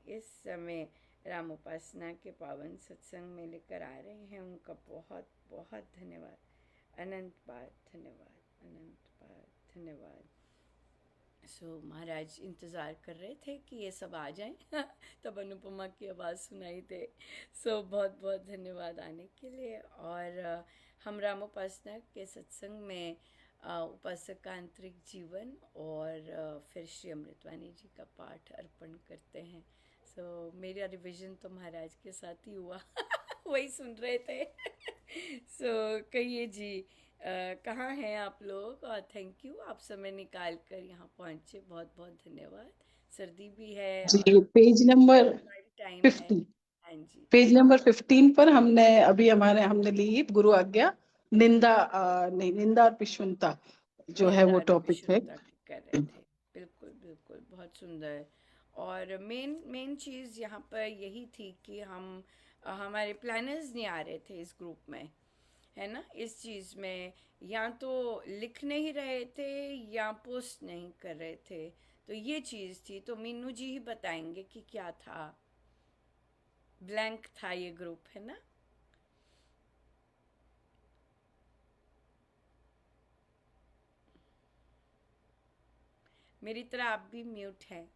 इस समय राम उपासना के पावन सत्संग में लेकर आ रहे हैं, उनका बहुत बहुत धन्यवाद। अनंत बार धन्यवाद, अनंत बार धन्यवाद। महाराज इंतज़ार कर रहे थे कि ये सब आ जाएं तब अनुपमा की आवाज़ सुनाई दे। बहुत बहुत धन्यवाद आने के लिए। और हम राम उपासना के सत्संग में उपासक का आंतरिक जीवन और फिर श्री अमृतवाणी जी का पाठ अर्पण करते हैं। मेरा रिवीजन तो महाराज के साथ ही हुआ वही सुन रहे थे कहिए जी, कहाँ हैं आप लोग? और थैंक यू, आप समय निकाल कर यहाँ पहुँचे, बहुत बहुत धन्यवाद। सर्दी भी है और जी, पेज नंबर टाइम है। 50, हाँ जी, पेज नंबर 15 पर हमने ली गुरु आज्ञा, निंदा और पिशुनता जो है वो निंदा टॉपिक है। विषमता की कर रहे थे। बिल्कुल बिल्कुल, बहुत सुंदर। और मेन मेन चीज़ यहाँ पर यही थी कि हमारे प्लानर्स नहीं आ रहे थे इस ग्रुप में, है ना, इस चीज़ में। या तो लिख नहीं रहे थे या पोस्ट नहीं कर रहे थे, तो ये चीज़ थी। तो मीनू जी ही बताएंगे कि क्या था। ब्लैंक था ये ग्रुप, है ना? मेरी तरह आप भी म्यूट हैं।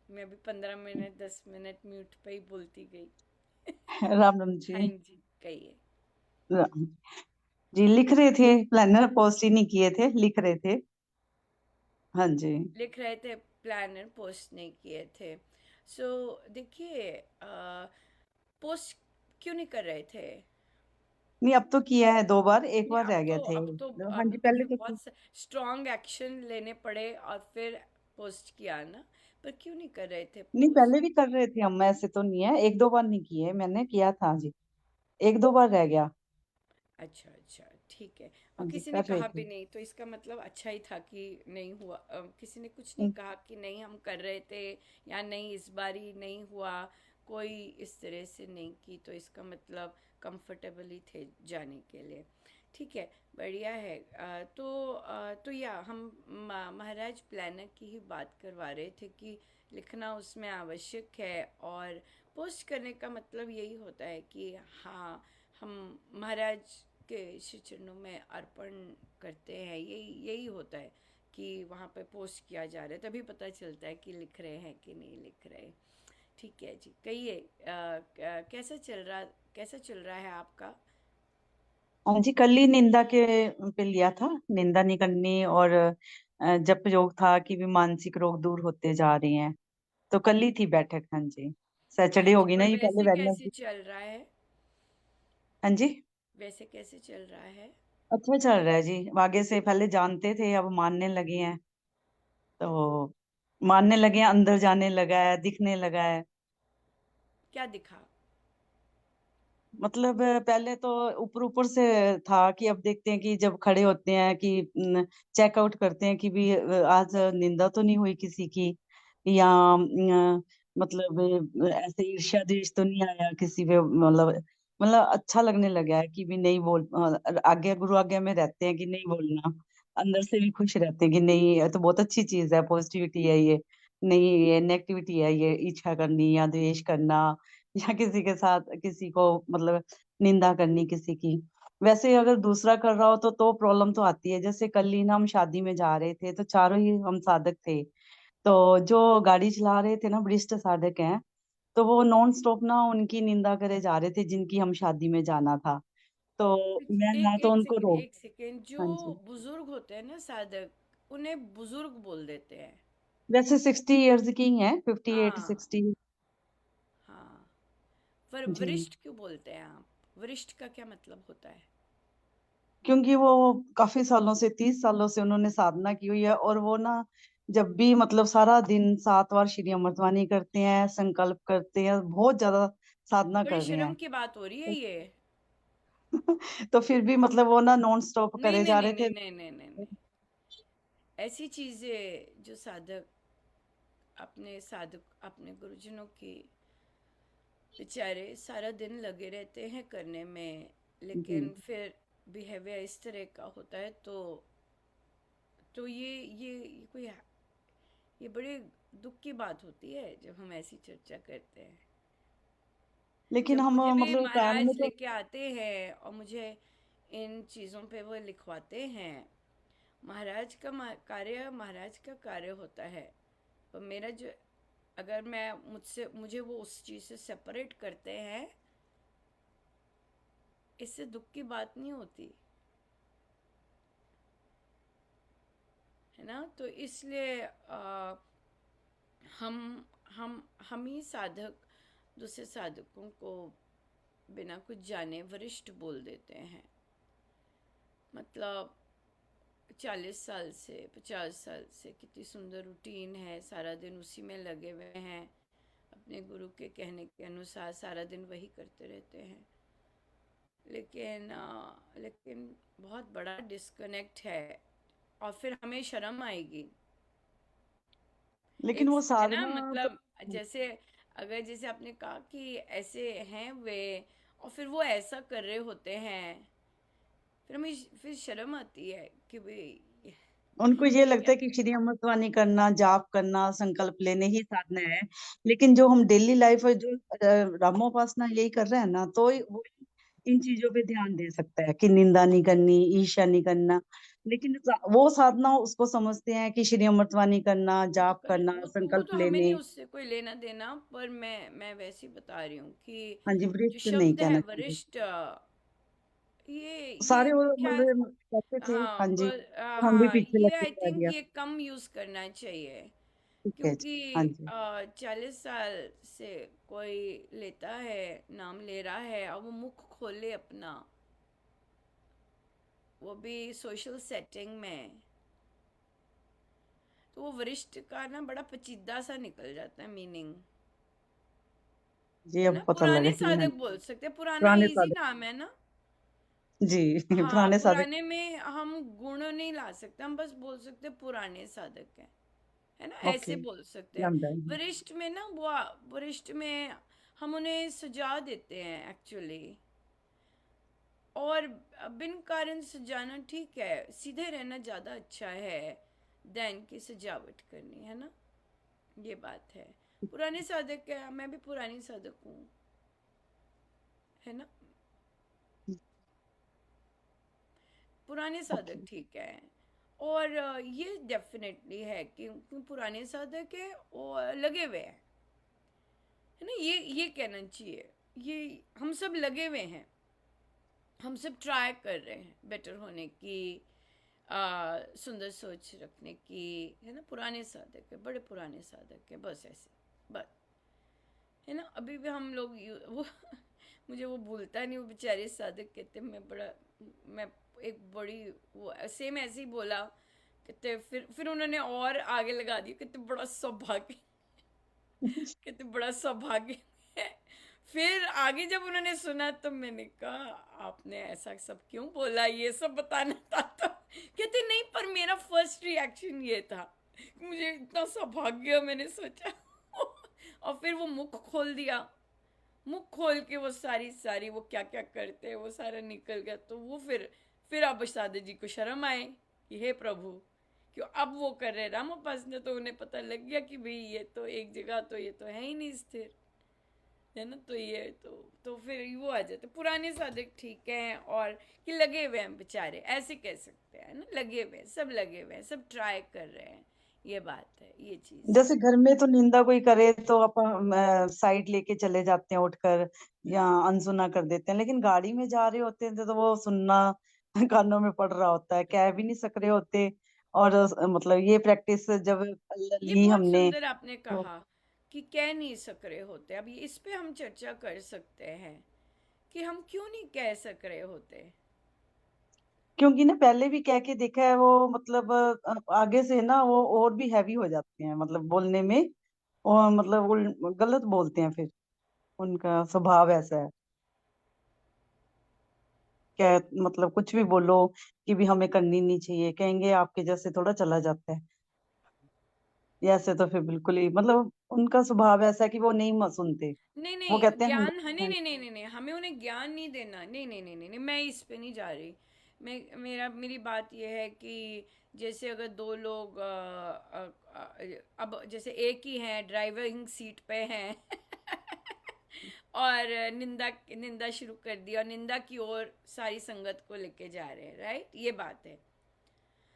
मैं अभी 15 मिनट 10 मिनट म्यूट पे ही बोलती गई राम राम हाँ जी। जी, कहिए। राम जी, लिख रहे थे, प्लानर पोस्ट ही नहीं किए थे, लिख रहे थे। हाँ जी। लिख रहे थे, प्लानर पोस्ट नहीं किए थे। देखिए, पोस्ट क्यों नहीं कर रहे थे? नहीं, अब तो किया है 2 बार, एक नहीं, बार रह गए थे। हाँ अब जी, तो पहले फिर तो बहुत स्ट्रॉन्ग एक्शन लेने पड़े और फिर पोस्ट किया ना। पर क्यों नहीं कर रहे थे नहीं, पोस्ट? पहले भी कर रहे थे हम, ऐसे तो नहीं है, 1-2 बार नहीं किए, मैंने किया था जी, 1-2 बार रह गया। अच्छा अच्छा, ठीक है। और हाँ जी, किसी ने कर रहे कहा थे। भी नहीं तो इसका मतलब अच्छा ही था कि नहीं हुआ। किसी ने कुछ नहीं नहीं, कहा कि नहीं हम कर रहे थे या नहीं इस बार ही नहीं हुआ, कोई इस तरह से नहीं की, तो इसका मतलब कंफर्टेबल ही थे जाने के लिए। ठीक है, बढ़िया है। तो या हम महाराज प्लानर की ही बात करवा रहे थे कि लिखना उसमें आवश्यक है, और पोस्ट करने का मतलब यही होता है कि हाँ, हम महाराज के श्री चरणों में अर्पण करते हैं। यही यही होता है कि वहाँ पे पोस्ट किया जा रहा है, तभी पता चलता है कि लिख रहे हैं कि नहीं लिख रहे। ठीक है जी, कहिए। कैसा चल रहा है आपका? हाँ जी, कल ही निंदा के पे लिया था, निंदा नहीं करनी, और जप योग था कि भी मानसिक रोग दूर होते जा रहे हैं, तो कल ही थी बैठक। हाँ जी, हाँ सैटरडे जी, होगी ना, पर ये पहले वैसे कैसे वेडनेसडे। चल रहा है? हाँ जी, वैसे कैसे चल रहा है? अच्छा चल रहा है जी, आगे से पहले जानते थे, अब मानने लगे हैं, तो मानने लगे हैं, अंदर जाने लगा है, दिखने लगा है। क्या दिखा? मतलब पहले तो ऊपर ऊपर से था कि अब देखते हैं कि जब खड़े होते हैं कि चेकआउट करते हैं कि भी आज निंदा तो नहीं हुई किसी की, या मतलब ऐसे ईर्ष्या द्वेष तो नहीं आया किसी पे, मतलब अच्छा लगने लगा है कि भी नहीं बोल, आज्ञा गुरु आज्ञा में रहते हैं कि नहीं बोलना, अंदर से भी खुश रहते हैं कि नहीं, ये तो बहुत अच्छी चीज है, पॉजिटिविटी है ये, नहीं ये नेगेटिविटी है, ये इच्छा करनी या द्वेष करना, या किसी के साथ किसी को मतलब निंदा करनी किसी की। वैसे अगर दूसरा कर रहा हो तो प्रॉब्लम तो आती है। जैसे कल ही ना हम शादी में जा रहे थे, तो चारों ही हम साधक थे, तो जो गाड़ी चला रहे थे ना वरिष्ठ साधक हैं, तो वो नॉन स्टॉप ना उनकी निंदा करे जा रहे थे जिनकी हम शादी में जाना था, तो मैं ना एक तो एक उनको सेकंड, रोक। एक सेकंड। जो हाँ जी, बुजुर्ग होते हैं ना साधक, उन्हें बुजुर्ग बोल देते हैं। वैसे 60 इयर्स की हैं, 58 हाँ 60। हाँ, पर जी, वरिष्ठ क्यों बोलते हैं आप? वरिष्ठ का क्या मतलब होता है? क्योंकि वो काफी सालों से, 30 सालों से उन्होंने साधना की हुई है, और वो ना जब भी मतलब सारा दिन 7 बार श्री अमृतवाणी करते हैं, संकल्प करते हैं, बहुत ज्यादा साधना बड़ी कर रहे शर्म हैं। की बात हो रही है ये। तो फिर भी मतलब वो ना नॉन स्टॉप नहीं करे नहीं जा नहीं रहे नहीं थे। नहीं नहीं नहीं नहीं, ऐसी चीजें जो साधक अपने गुरुजनों की, बेचारे सारा दिन लगे रहते हैं करने में, जी, लेकिन फिर बिहेवियर इस तरह का होता है, तो ये कोई, ये बड़े दुख की बात होती है जब हम ऐसी चर्चा करते हैं। लेकिन जब हम मुझे भी मतलब कान में महाराज तो लेके आते हैं और मुझे इन चीज़ों पे वो लिखवाते हैं, महाराज का कार्य महाराज का कार्य होता है। और मेरा जो, अगर मैं मुझसे मुझे वो उस चीज़ से सेपरेट करते हैं, इससे दुख की बात नहीं होती है ना। तो इसलिए हम हम ही साधक दूसरे साधकों को बिना कुछ जाने वरिष्ठ बोल देते हैं। मतलब 40 साल से 50 साल से कितनी सुंदर रूटीन है, सारा दिन उसी में लगे हुए हैं, अपने गुरु के कहने के अनुसार सारा दिन वही करते रहते हैं। लेकिन बहुत बड़ा डिस्कनेक्ट है। और फिर हमें शर्म आएगी। लेकिन एक वो है ना, साधना तो मतलब जैसे, अगर जैसे आपने कहा कि ऐसे हैं वे, और फिर वो ऐसा कर रहे होते हैं, फिर हमें फिर शर्म आती है कि भाई उनको ये क्या। लगता है कि श्री अमृतवाणी करना, जाप करना, संकल्प लेने ही साधना है। लेकिन जो हम डेली लाइफ में जो रामोपासना यही कर रहे हैं ना, तो वो इन चीजों पे ध्यान दे सकता है कि निंदा नहीं करनी, ईर्ष्या नहीं करना। लेकिन वो साधना उसको समझते हैं कि श्री अमृतवाणी करना, वो तो जाप कर, करना, वो संकल्प तो हमें नहीं लेने। उससे कोई लेना देना, पर मैं वैसे ही बता रही हूँ कि हाँ जी, जो वृत्त नहीं शब्द है कहना चाहिए। वरिष्ठ, ये सारे वो क्या। मतलब कहते थे, हाँ हाँ जी, पर हम भी हाँ, पीछे ये लग आई रह थिंक गया। ये कम यूज करना चाहिए। ठीक है जी, क्योंकि हाँ जी। 40 साल से कोई लेता है, नाम ले रहा है, और वो मुख खोले अपना, वो भी सोशल सेटिंग में, तो वो वरिष्ठ का ना बड़ा पचीदा सा निकल जाता है मीनिंग। जी, है अब ना, पता लगा पुराने कि हाँ साधक जी, बोल सकते हैं, पुराना पुराने इजी साधक। नाम है ना। जी हाँ, पुराने साधक। पुराने में हम गुण नहीं ला सकते, हम बस बोल सकते हैं पुराने साधक हैं, है ना, ऐसे ओके, बोल सकते हैं। रामदास। वरिष्ठ में ना वो, वरिष्ठ में हम उन्हें सजा देते हैं एक्चुअली। और बिन कारण सजाना ठीक है, सीधे रहना ज़्यादा अच्छा है देन की सजावट करनी, है ना। ये बात है। पुराने साधक है, मैं भी पुरानी साधक हूँ, है ना। पुराने ओके। साधक ठीक है। और ये डेफिनेटली है कि पुराने साधक है और लगे हुए हैं, है ना, ये कहना चाहिए। ये हम सब लगे हुए हैं, हम सब ट्राई कर रहे हैं बेटर होने की, सुंदर सोच रखने की, है ना। पुराने साधक है, बड़े पुराने साधक है, बस ऐसे, बस, है ना। अभी भी हम लोग वो मुझे वो भूलता नहीं, वो बेचारे साधक कहते, मैं एक बड़ी, वो सेम ऐसे ही बोला, कहते, फिर उन्होंने और आगे लगा दिया, कहते बड़ा सौभाग्य, कहते बड़ा सौभाग्य है। फिर आगे जब उन्होंने सुना तो मैंने कहा, आपने ऐसा सब क्यों बोला, ये सब बताना था तो। कहते नहीं, पर मेरा फर्स्ट रिएक्शन ये था, मुझे इतना सौभाग्य, मैंने सोचा। और फिर वो मुख खोल दिया, मुख खोल के वो सारी सारी वो क्या क्या करते हैं वो सारा निकल गया। तो वो फिर अब साधु जी को शर्म आए कि हे प्रभु, क्यों अब वो कर रहे राम उपासना, तो उन्हें पता लग गया कि भाई ये तो एक जगह, तो ये तो है ही नहीं स्थिर, है ना। तो ये तो फिर वो आ जाते पुराने साधक, ठीक है। और कि लगे हुए हैं बेचारे, ऐसे कह सकते हैं ना, लगे हुए हैं, सब लगे हुए हैं, सब ट्राई कर रहे हैं, ये बात है, ये चीज़ है। जैसे घर में तो निंदा कोई करे तो अपन साइड लेके चले जाते हैं उठकर, या अनसुना कर देते हैं। लेकिन गाड़ी में जा रहे होते हैं तो वो सुनना कानों में पड़ रहा होता है, कह भी नहीं सक रहे होते। और मतलब ये प्रैक्टिस जब ये ली बहुत हमने सुंदर आपने तो, कहा कि कह नहीं सक रहे होते। अब इस पे हम चर्चा कर सकते हैं कि हम क्यों नहीं कह सक रहे होते। क्योंकि ना पहले भी कह के देखा है वो, मतलब आगे से ना वो और भी हैवी हो जाते हैं मतलब बोलने में। और मतलब गलत बोलते हैं फिर, उनका स्वभाव ऐसा है। क्या मतलब कुछ भी बोलो कि भी हमें करनी नहीं चाहिए, कहेंगे आपके जैसे थोड़ा चला जाता है। ये ऐसे तो फिर बिल्कुल ही मतलब उनका स्वभाव ऐसा है कि वो नहीं सुनते। नहीं वो नहीं, कहते हैं ज्ञान, हाँ, नहीं हम। नहीं नहीं नहीं नहीं, हमें उन्हें ज्ञान नहीं देना, नहीं नहीं नहीं नहीं नहीं, मैं इस पे नहीं जा रही। मेरी बात ये है कि जैसे अगर दो लोग अब जैसे एक ही हैं, ड्राइविंग सीट पे हैं और निंदा निंदा शुरू कर दी और निंदा की ओर सारी संगत को लेके जा रहे हैं, राइट, ये बात है।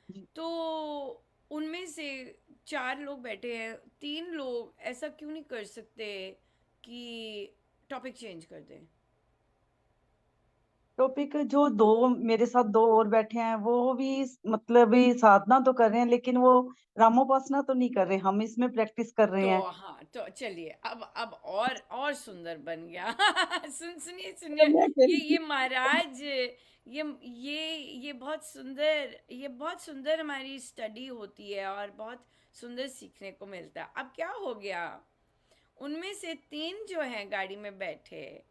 जी। तो उनमें से चार लोग बैठे हैं, तीन लोग ऐसा क्यों नहीं कर सकते कि टॉपिक चेंज कर दें? टॉपिक जो दो मेरे साथ दो और बैठे हैं वो भी मतलब भी साधना तो कर रहे हैं, लेकिन वो रामोपासना तो नहीं कर रहे, हम इसमें प्रैक्टिस कर रहे तो हैं। हाँ, तो चलिए, अब और सुंदर बन गया सुनिए तो सुनिए, मैं कह रही ये थी, महाराज, ये बहुत सुंदर हमारी स्टडी होती है और बहुत सुंदर सीखने को मिलता है। अब क्या हो गया, उनमें से तीन जो हैं गाड़ी में बैठे,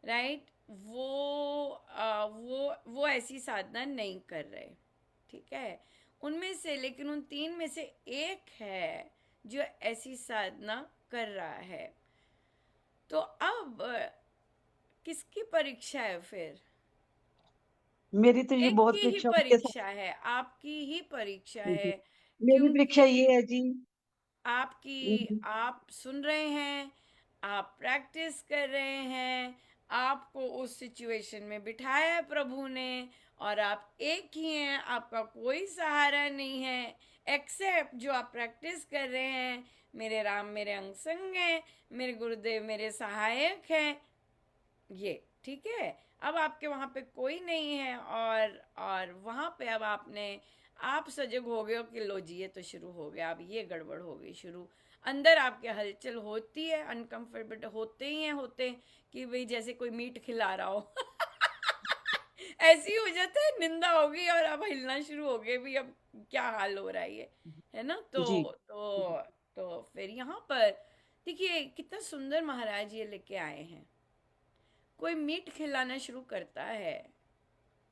राइट, वो ऐसी साधना नहीं कर रहे, ठीक है, उनमें से, लेकिन उन तीन में से एक है जो ऐसी साधना कर रहा है। तो अब किसकी परीक्षा है फिर? मेरी तो ये एक बहुत की ही परीक्षा उनके साथ। परीक्षा है, आपकी ही परीक्षा जी। है। मेरी परीक्षा क्योंकि ये है जी। आप सुन रहे हैं, आप प्रैक्टिस कर रहे हैं, आपको उस सिचुएशन में बिठाया है प्रभु ने, और आप एक ही हैं, आपका कोई सहारा नहीं है एक्सेप्ट जो आप प्रैक्टिस कर रहे हैं। मेरे राम मेरे अंग संग हैं, मेरे गुरुदेव मेरे सहायक हैं, ये ठीक है। अब आपके वहाँ पे कोई नहीं है, और वहाँ पे अब आप सजग हो गए हो कि लो जी ये तो शुरू हो गया, अब ये गड़बड़ हो गई शुरू। अंदर आपके हलचल होती है, अनकंफर्टेबल होते ही हैं, होते हैं कि भाई जैसे कोई मीट खिला रहा हो ऐसी हो जाता है, निंदा हो गई और अब हिलना शुरू हो गए भी, अब क्या हाल हो रहा है ये, है ना? जी। तो फिर यहाँ पर देखिए कितना सुंदर महाराज ये लेके आए हैं। कोई मीट खिलाना शुरू करता है,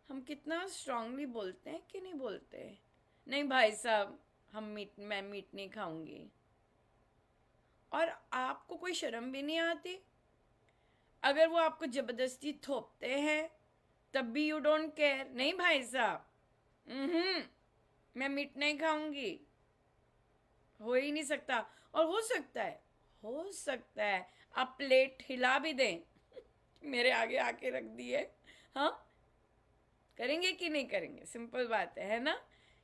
हम कितना स्ट्रांगली बोलते हैं कि नहीं बोलते, नहीं भाई साहब, मैं मीट नहीं खाऊंगी, और आपको कोई शर्म भी नहीं आती। अगर वो आपको जबरदस्ती थोपते हैं तब भी यू डोंट केयर, नहीं भाई साहब, मैं मीट नहीं खाऊंगी, हो ही नहीं सकता। और हो सकता है आप प्लेट हिला भी दें मेरे आगे आके रख दिए, हाँ, करेंगे कि नहीं करेंगे, सिंपल बात है ना?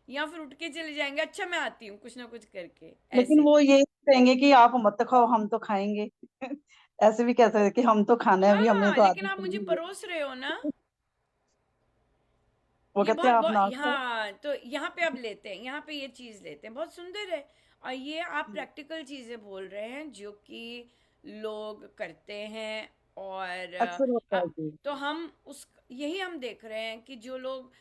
या फिर उठ के चले जाएंगे, अच्छा मैं आती हूँ, कुछ ना कुछ करके लेकिन ऐसे। वो ये कहेंगे कि आप मत खाओ, हम तो खाएंगे ऐसे भी कह सकते हैं कि हम तो खाना है, अभी हमें हाँ, तो लेकिन आदत आप मुझे पड़ी परोस रहे हो ना, है। वो ये कहते हैं बहुत आप बहुत ना खाओ। हाँ, तो यहाँ पे अब लेते हैं, यहाँ पे ये चीज़ लेते हैं, बहुत सुंदर है। और ये आप प्रैक्टिकल चीज़ें बोल रहे हैं जो कि लोग करते हैं, और अक्सर होता है अब जी। तो हम उस यही हम देख रहे हैं कि जो लोग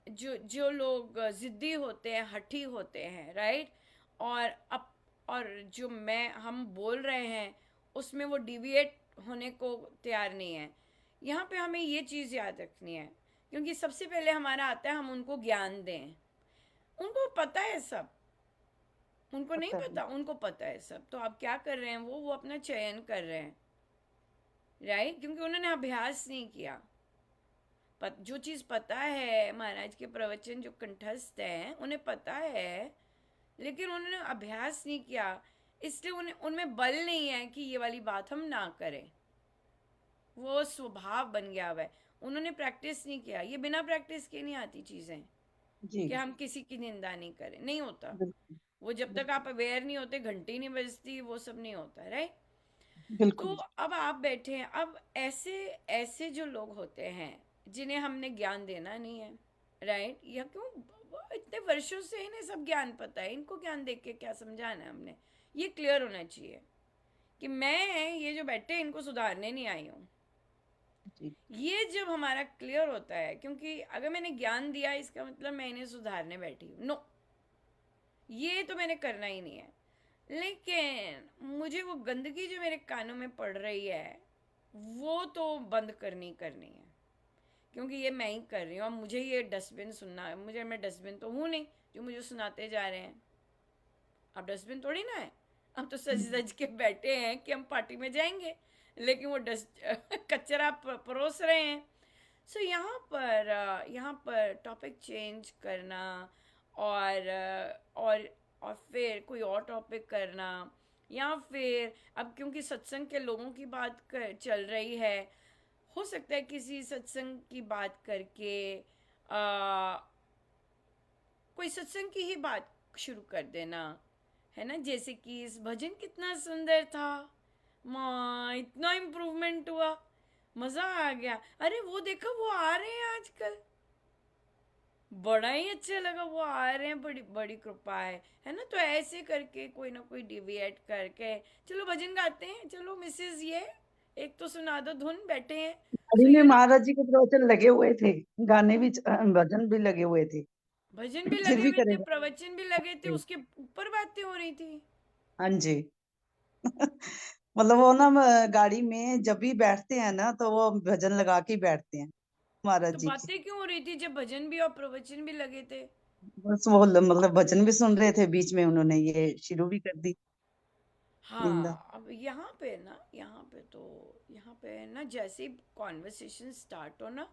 जो लोग ज़िद्दी होते हैं, हठी होते हैं, राइट, और अब और जो मैं हम बोल रहे हैं उसमें वो डिविएट होने को तैयार नहीं है। यहाँ पे हमें ये चीज़ याद रखनी है, क्योंकि सबसे पहले हमारा आता है हम उनको ज्ञान दें। उनको पता है सब, उनको नहीं पता है। पता, उनको पता है सब। तो आप क्या कर रहे हैं, वो अपना चयन कर रहे हैं, राइट, क्योंकि उन्होंने अभ्यास नहीं किया। जो चीज़ पता है, महाराज के प्रवचन जो कंठस्थ हैं उन्हें पता है, लेकिन उन्होंने अभ्यास नहीं किया, इसलिए उन्हें उनमें बल नहीं है कि ये वाली बात हम ना करें। वो स्वभाव बन गया हुआ है, उन्होंने प्रैक्टिस नहीं किया। ये बिना प्रैक्टिस के नहीं आती चीज़ें, जी। कि हम किसी की निंदा नहीं करें, नहीं होता। बिल्कुल। वो जब तक बिल्कुल। आप अवेयर नहीं होते, घंटी नहीं बजती, वो सब नहीं होता, राइट। तो बिल्कुल। अब आप बैठे हैं, अब ऐसे ऐसे जो लोग होते हैं जिन्हें हमने ज्ञान देना नहीं है, राइट, या क्यों, वो इतने वर्षों से इन्हें सब ज्ञान पता है, इनको ज्ञान देख के क्या समझाना है हमने? ये क्लियर होना चाहिए कि मैं ये जो बैठे हैं, इनको सुधारने नहीं आई हूँ। जी। ये जब हमारा क्लियर होता है, क्योंकि अगर मैंने ज्ञान दिया इसका मतलब मैं इन्हें सुधारने बैठी हूँ, नो, ये तो मैंने करना ही नहीं है। लेकिन मुझे वो गंदगी जो मेरे कानों में पड़ रही है वो तो बंद करनी करनी है, क्योंकि ये मैं ही कर रही हूँ। अब मुझे ये डस्टबिन सुनना है, मैं डस्टबिन तो हूँ नहीं जो मुझे सुनाते जा रहे हैं। अब डस्टबिन थोड़ी ना है, हम तो सज हम्म। सज के बैठे हैं कि हम पार्टी में जाएंगे, लेकिन वो डस्ट कचरा परोस रहे हैं। सो यहाँ पर टॉपिक चेंज करना और और फिर कोई और टॉपिक करना, या फिर अब क्योंकि सत्संग के लोगों की चल रही है, हो सकता है किसी सत्संग की बात करके आ, कोई सत्संग की ही बात शुरू कर देना, है ना। जैसे कि इस भजन कितना सुंदर था, माँ इतना इम्प्रूवमेंट हुआ, मजा आ गया, अरे वो देखो वो आ रहे हैं आजकल, बड़ा ही अच्छा लगा, वो आ रहे हैं, बड़ी बड़ी कृपा है ना। तो ऐसे करके कोई ना कोई डिविएट करके, चलो भजन गाते हैं, चलो मिसेज ये एक तो सुना दो धुन, बैठे हैं। अभी सो में महाराज जी के प्रवचन लगे हुए थे, गाने भी भजन भी लगे हुए थे। भजन भी फिर लगे भी हुए थे, करेगा। प्रवचन भी लगे थे, उसके ऊपर बातें हो रही थी। हाँ जी। मतलब वो ना गाड़ी में जब भी बैठते हैं ना तो वो भजन लगा के ही बैठते हैं महाराज तो जी की। बातें क्यों हो रही थी जब भजन भी और प्रवचन भी लगे थे? बस वो मतलब भजन भी सुन रहे थे, बीच में उन्होंने ये शुरू भी कर दी निंदा। हाँ, अब यहाँ पे ना, यहाँ पे ना जैसे ही कॉन्वर्सेशन स्टार्ट हो ना,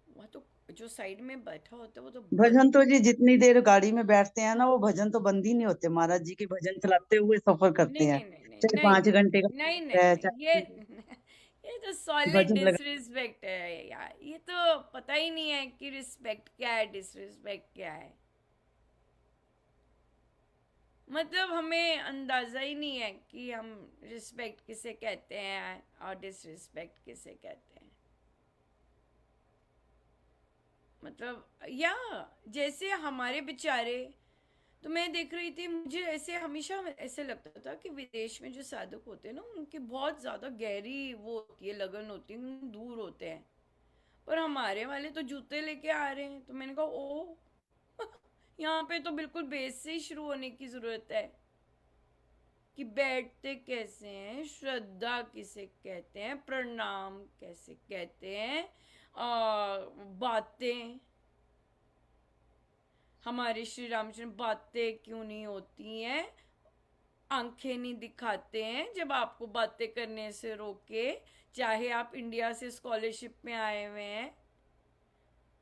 वहाँ तो जो साइड में बैठा होता है वो तो भजन तो जी जितनी देर गाड़ी में बैठते हैं ना वो भजन तो बंद ही नहीं होते, महाराज जी के भजन चलाते हुए सफर करते नहीं हैं। नहीं नहीं नहीं चाहे नहीं 5 घंटे का नहीं सफर नहीं है, नहीं, ये चाहे ये तो सॉलिड भजन लगा। डिसरिस्पेक्ट है यार, ये तो पता ही नहीं है कि रिस्पेक्ट क्या है, डिसरिस्पेक्ट क्या है। मतलब हमें अंदाजा ही नहीं है कि हम रिस्पेक्ट किसे कहते हैं और डिसरिस्पेक्ट किसे कहते हैं। मतलब या जैसे हमारे बेचारे, तो मैं देख रही थी, मुझे ऐसे हमेशा ऐसे लगता था कि विदेश में जो साधक होते हैं ना, उनकी बहुत ज़्यादा गहरी वो होती है, लगन होती है, दूर होते हैं। पर हमारे वाले तो जूते लेके आ रहे हैं, तो मैंने कहा ओ यहाँ पे तो बिल्कुल बेस से ही शुरू होने की ज़रूरत है कि बैठते कैसे हैं, श्रद्धा किसे कहते हैं, प्रणाम कैसे कहते हैं, बातें, हमारे श्री रामचंद्र बातें क्यों नहीं होती हैं, आंखें नहीं दिखाते हैं जब आपको बातें करने से रोके, चाहे आप इंडिया से स्कॉलरशिप में आए हुए हैं।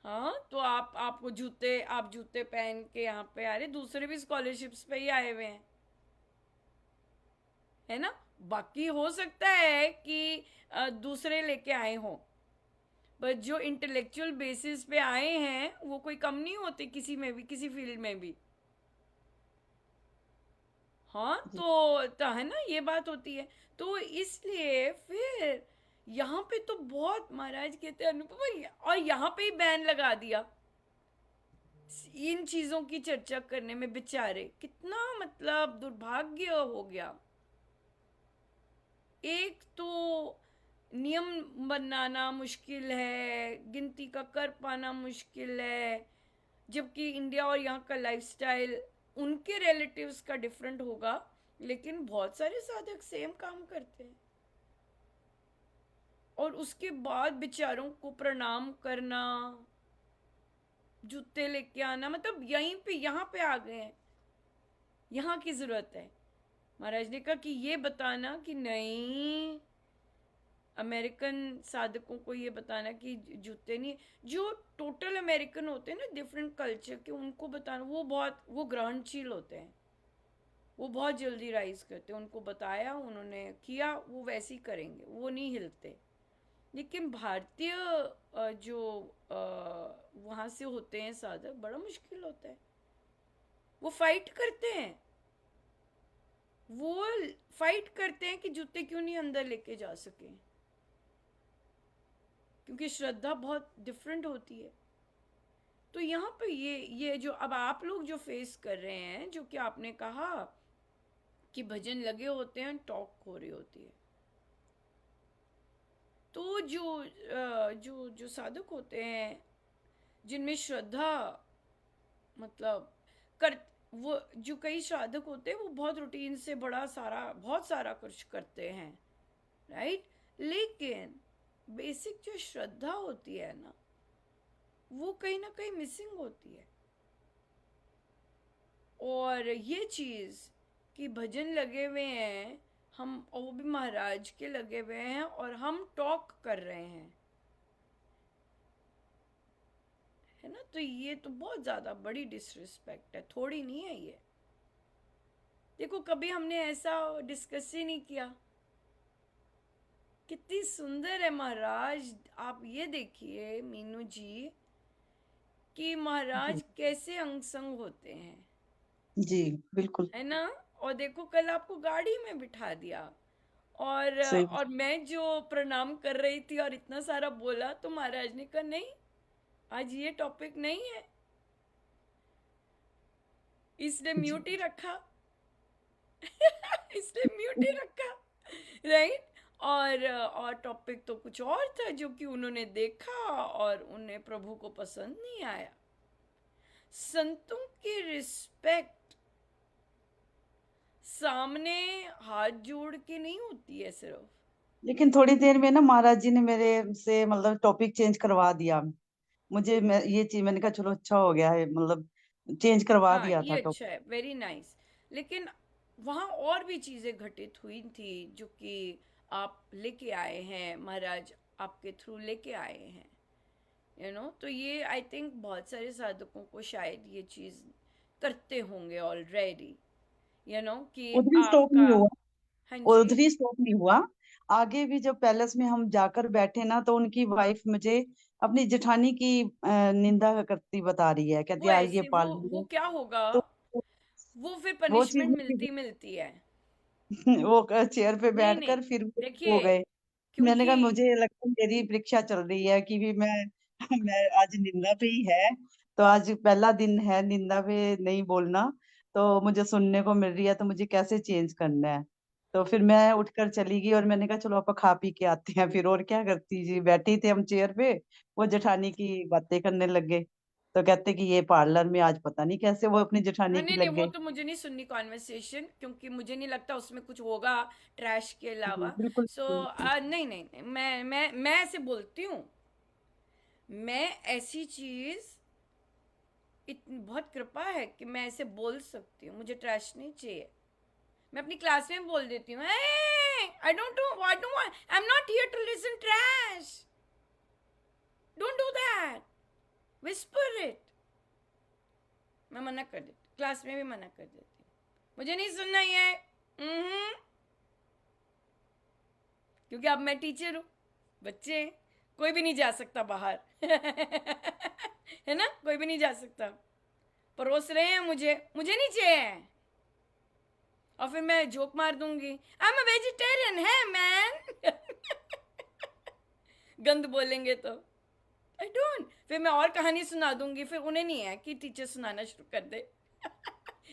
हाँ, तो आप जूते पहन के यहाँ पे आ रहे, दूसरे भी स्कॉलरशिप्स पे ही आए हुए हैं, है ना। बाकी हो सकता है कि दूसरे लेके आए हों, पर जो इंटेलेक्चुअल बेसिस पे आए हैं वो कोई कम नहीं होते किसी में भी, किसी फील्ड में भी। हाँ, जी। तो है ना, ये बात होती है। तो इसलिए फिर यहाँ पे तो बहुत महाराज कहते हैं अनुपमा, और यहाँ पे ही बैन लगा दिया इन चीजों की चर्चा करने में, बेचारे कितना मतलब दुर्भाग्य हो गया। एक तो नियम बनाना मुश्किल है, गिनती का कर पाना मुश्किल है, जबकि इंडिया और यहाँ का लाइफस्टाइल उनके रिलेटिव्स का डिफरेंट होगा, लेकिन बहुत सारे साधक सेम काम करते हैं। और उसके बाद बेचारों को प्रणाम करना, जूते लेके आना, मतलब यहीं पे यहाँ पे आ गए हैं, यहाँ की जरूरत है। महाराज ने कहा कि ये बताना कि नहीं, अमेरिकन साधकों को ये बताना कि जूते नहीं, जो टोटल अमेरिकन होते हैं ना, डिफरेंट कल्चर के, उनको बताना, वो ग्रहणशील होते हैं, वो बहुत जल्दी राइज करते हैं, उनको बताया, उन्होंने किया, वो वैसे ही करेंगे, वो नहीं हिलते। लेकिन भारतीय जो वहाँ से होते हैं साधक, बड़ा मुश्किल होता है, वो फाइट करते हैं, वो फाइट करते हैं कि जूते क्यों नहीं अंदर लेके जा सके, क्योंकि श्रद्धा बहुत डिफरेंट होती है। तो यहाँ पे ये जो अब आप लोग जो फेस कर रहे हैं, जो कि आपने कहा कि भजन लगे होते हैं, टॉक हो रही होती है, तो जो जो साधक होते हैं जिनमें श्रद्धा, मतलब कर वो जो कई साधक होते हैं वो बहुत रूटीन से बहुत सारा कुछ करते हैं, राइट। लेकिन बेसिक जो श्रद्धा होती है ना, वो कहीं ना कहीं मिसिंग होती है। और ये चीज़ कि भजन लगे हुए हैं हम, और वो भी महाराज के लगे हुए हैं, और हम टॉक कर रहे हैं, है ना। तो ये तो बहुत ज़्यादा बड़ी डिसरिस्पेक्ट है, थोड़ी नहीं है ये। देखो कभी हमने ऐसा डिस्कस ही नहीं किया। कितनी सुंदर है महाराज। आप ये देखिए मीनू जी कि जी महाराज कैसे अंग संग होते हैं, जी बिल्कुल है ना। और देखो कल आपको गाड़ी में बिठा दिया, सही। और मैं जो प्रणाम कर रही थी और इतना सारा बोला तो महाराज ने कहा नहीं, आज ये टॉपिक नहीं है, इसलिए जी म्यूट ही रखा। इसलिए म्यूट ही रखा, राइट। और टॉपिक तो कुछ और था जो कि उन्होंने देखा और उन्हें प्रभु को पसंद नहीं आया। संतों की रिस्पेक्ट सामने हाथ जोड़ के नहीं होती है सिर्फ। लेकिन थोड़ी देर में ना महाराज जी ने मेरे से मतलब टॉपिक चेंज करवा दिया। ये चीज मैंने कहा चलो अच्छा हो गया है, मतलब चेंज करवा हाँ दिया ये था अच्छा टॉपिक। है, वेरी नाइस। लेकिन वहाँ और भी चीजें घटित हुई थी जो कि आप लेके आए हैं, महाराज आपके थ्रू लेके आए हैं, तो ये आई थिंक बहुत सारे साधकों को शायद ये चीज करते होंगे ऑलरेडी, कि उधर ही स्टॉप आपका। नहीं हुआ। हाँ और जी। उधर ही स्टॉप नहीं हुआ। आगे भी जब पैलेस में हम जाकर बैठे ना, तो उनकी वाइफ मुझे अपनी जेठानी की निंदा करती बता रही है, कहती वो है आज ये ऐसे पाल वो लिया। क्या होगा, तो वो फिर वो चीज पनिशमेंट मिलती मिलती है। वो चेयर पे नहीं नहीं, बैठकर फिर वो हो देखिए, गए। मैंने क्योंकि कहा मुझे लगता है मेरी परीक्षा चल रही है कि भी मैं मैं आज निंदा पे ही है। तो आज पहला दिन है निंदा पे नहीं बोलना, तो मुझे सुनने को मिल रही है, तो मुझे कैसे चेंज करना है। तो फिर मैं उठकर चली गई और मैंने कहा चलो आप खा पी के आते हैं फिर। और क्या करती जी, बैठी थे हम चेयर पे, वो जेठानी की बातें करने लगे। तो कहते कि ये पार्लर में आज पता नहीं कैसे वो अपनी हाँ जेठानी की नहीं नहीं, लग वो गए। तो मुझे नहीं सुननी कॉन्वर्सेशन, क्योंकि मुझे नहीं लगता उसमें कुछ होगा ट्रैश के जी अलावा। बिल्कुल सो बिल्कुल। नहीं नहीं नहीं, मैं ऐसे बोलती हूँ। मैं ऐसी चीज, इतनी बहुत कृपा है कि मैं ऐसे बोल सकती हूँ, मुझे ट्रैश नहीं चाहिए। मैं अपनी क्लास में बोल देती हूँ, I don't do I don't I am not here to listen trash, don't do that, whisper it. मैं मना कर देती, क्लास में भी मना कर देती, मुझे नहीं सुनना ये। क्योंकि अब मैं टीचर हूँ, बच्चे हैं, कोई भी नहीं जा सकता बाहर। है ना, कोई भी नहीं जा सकता। परोस रहे हैं मुझे, मुझे नहीं चाहिए। और फिर मैं जोक मार दूंगी, आई एम अ वेजिटेरियन है मैन। गंद बोलेंगे तो आई डोंट, फिर मैं और कहानी सुना दूंगी, फिर उन्हें नहीं है कि टीचर सुनाना शुरू कर दे।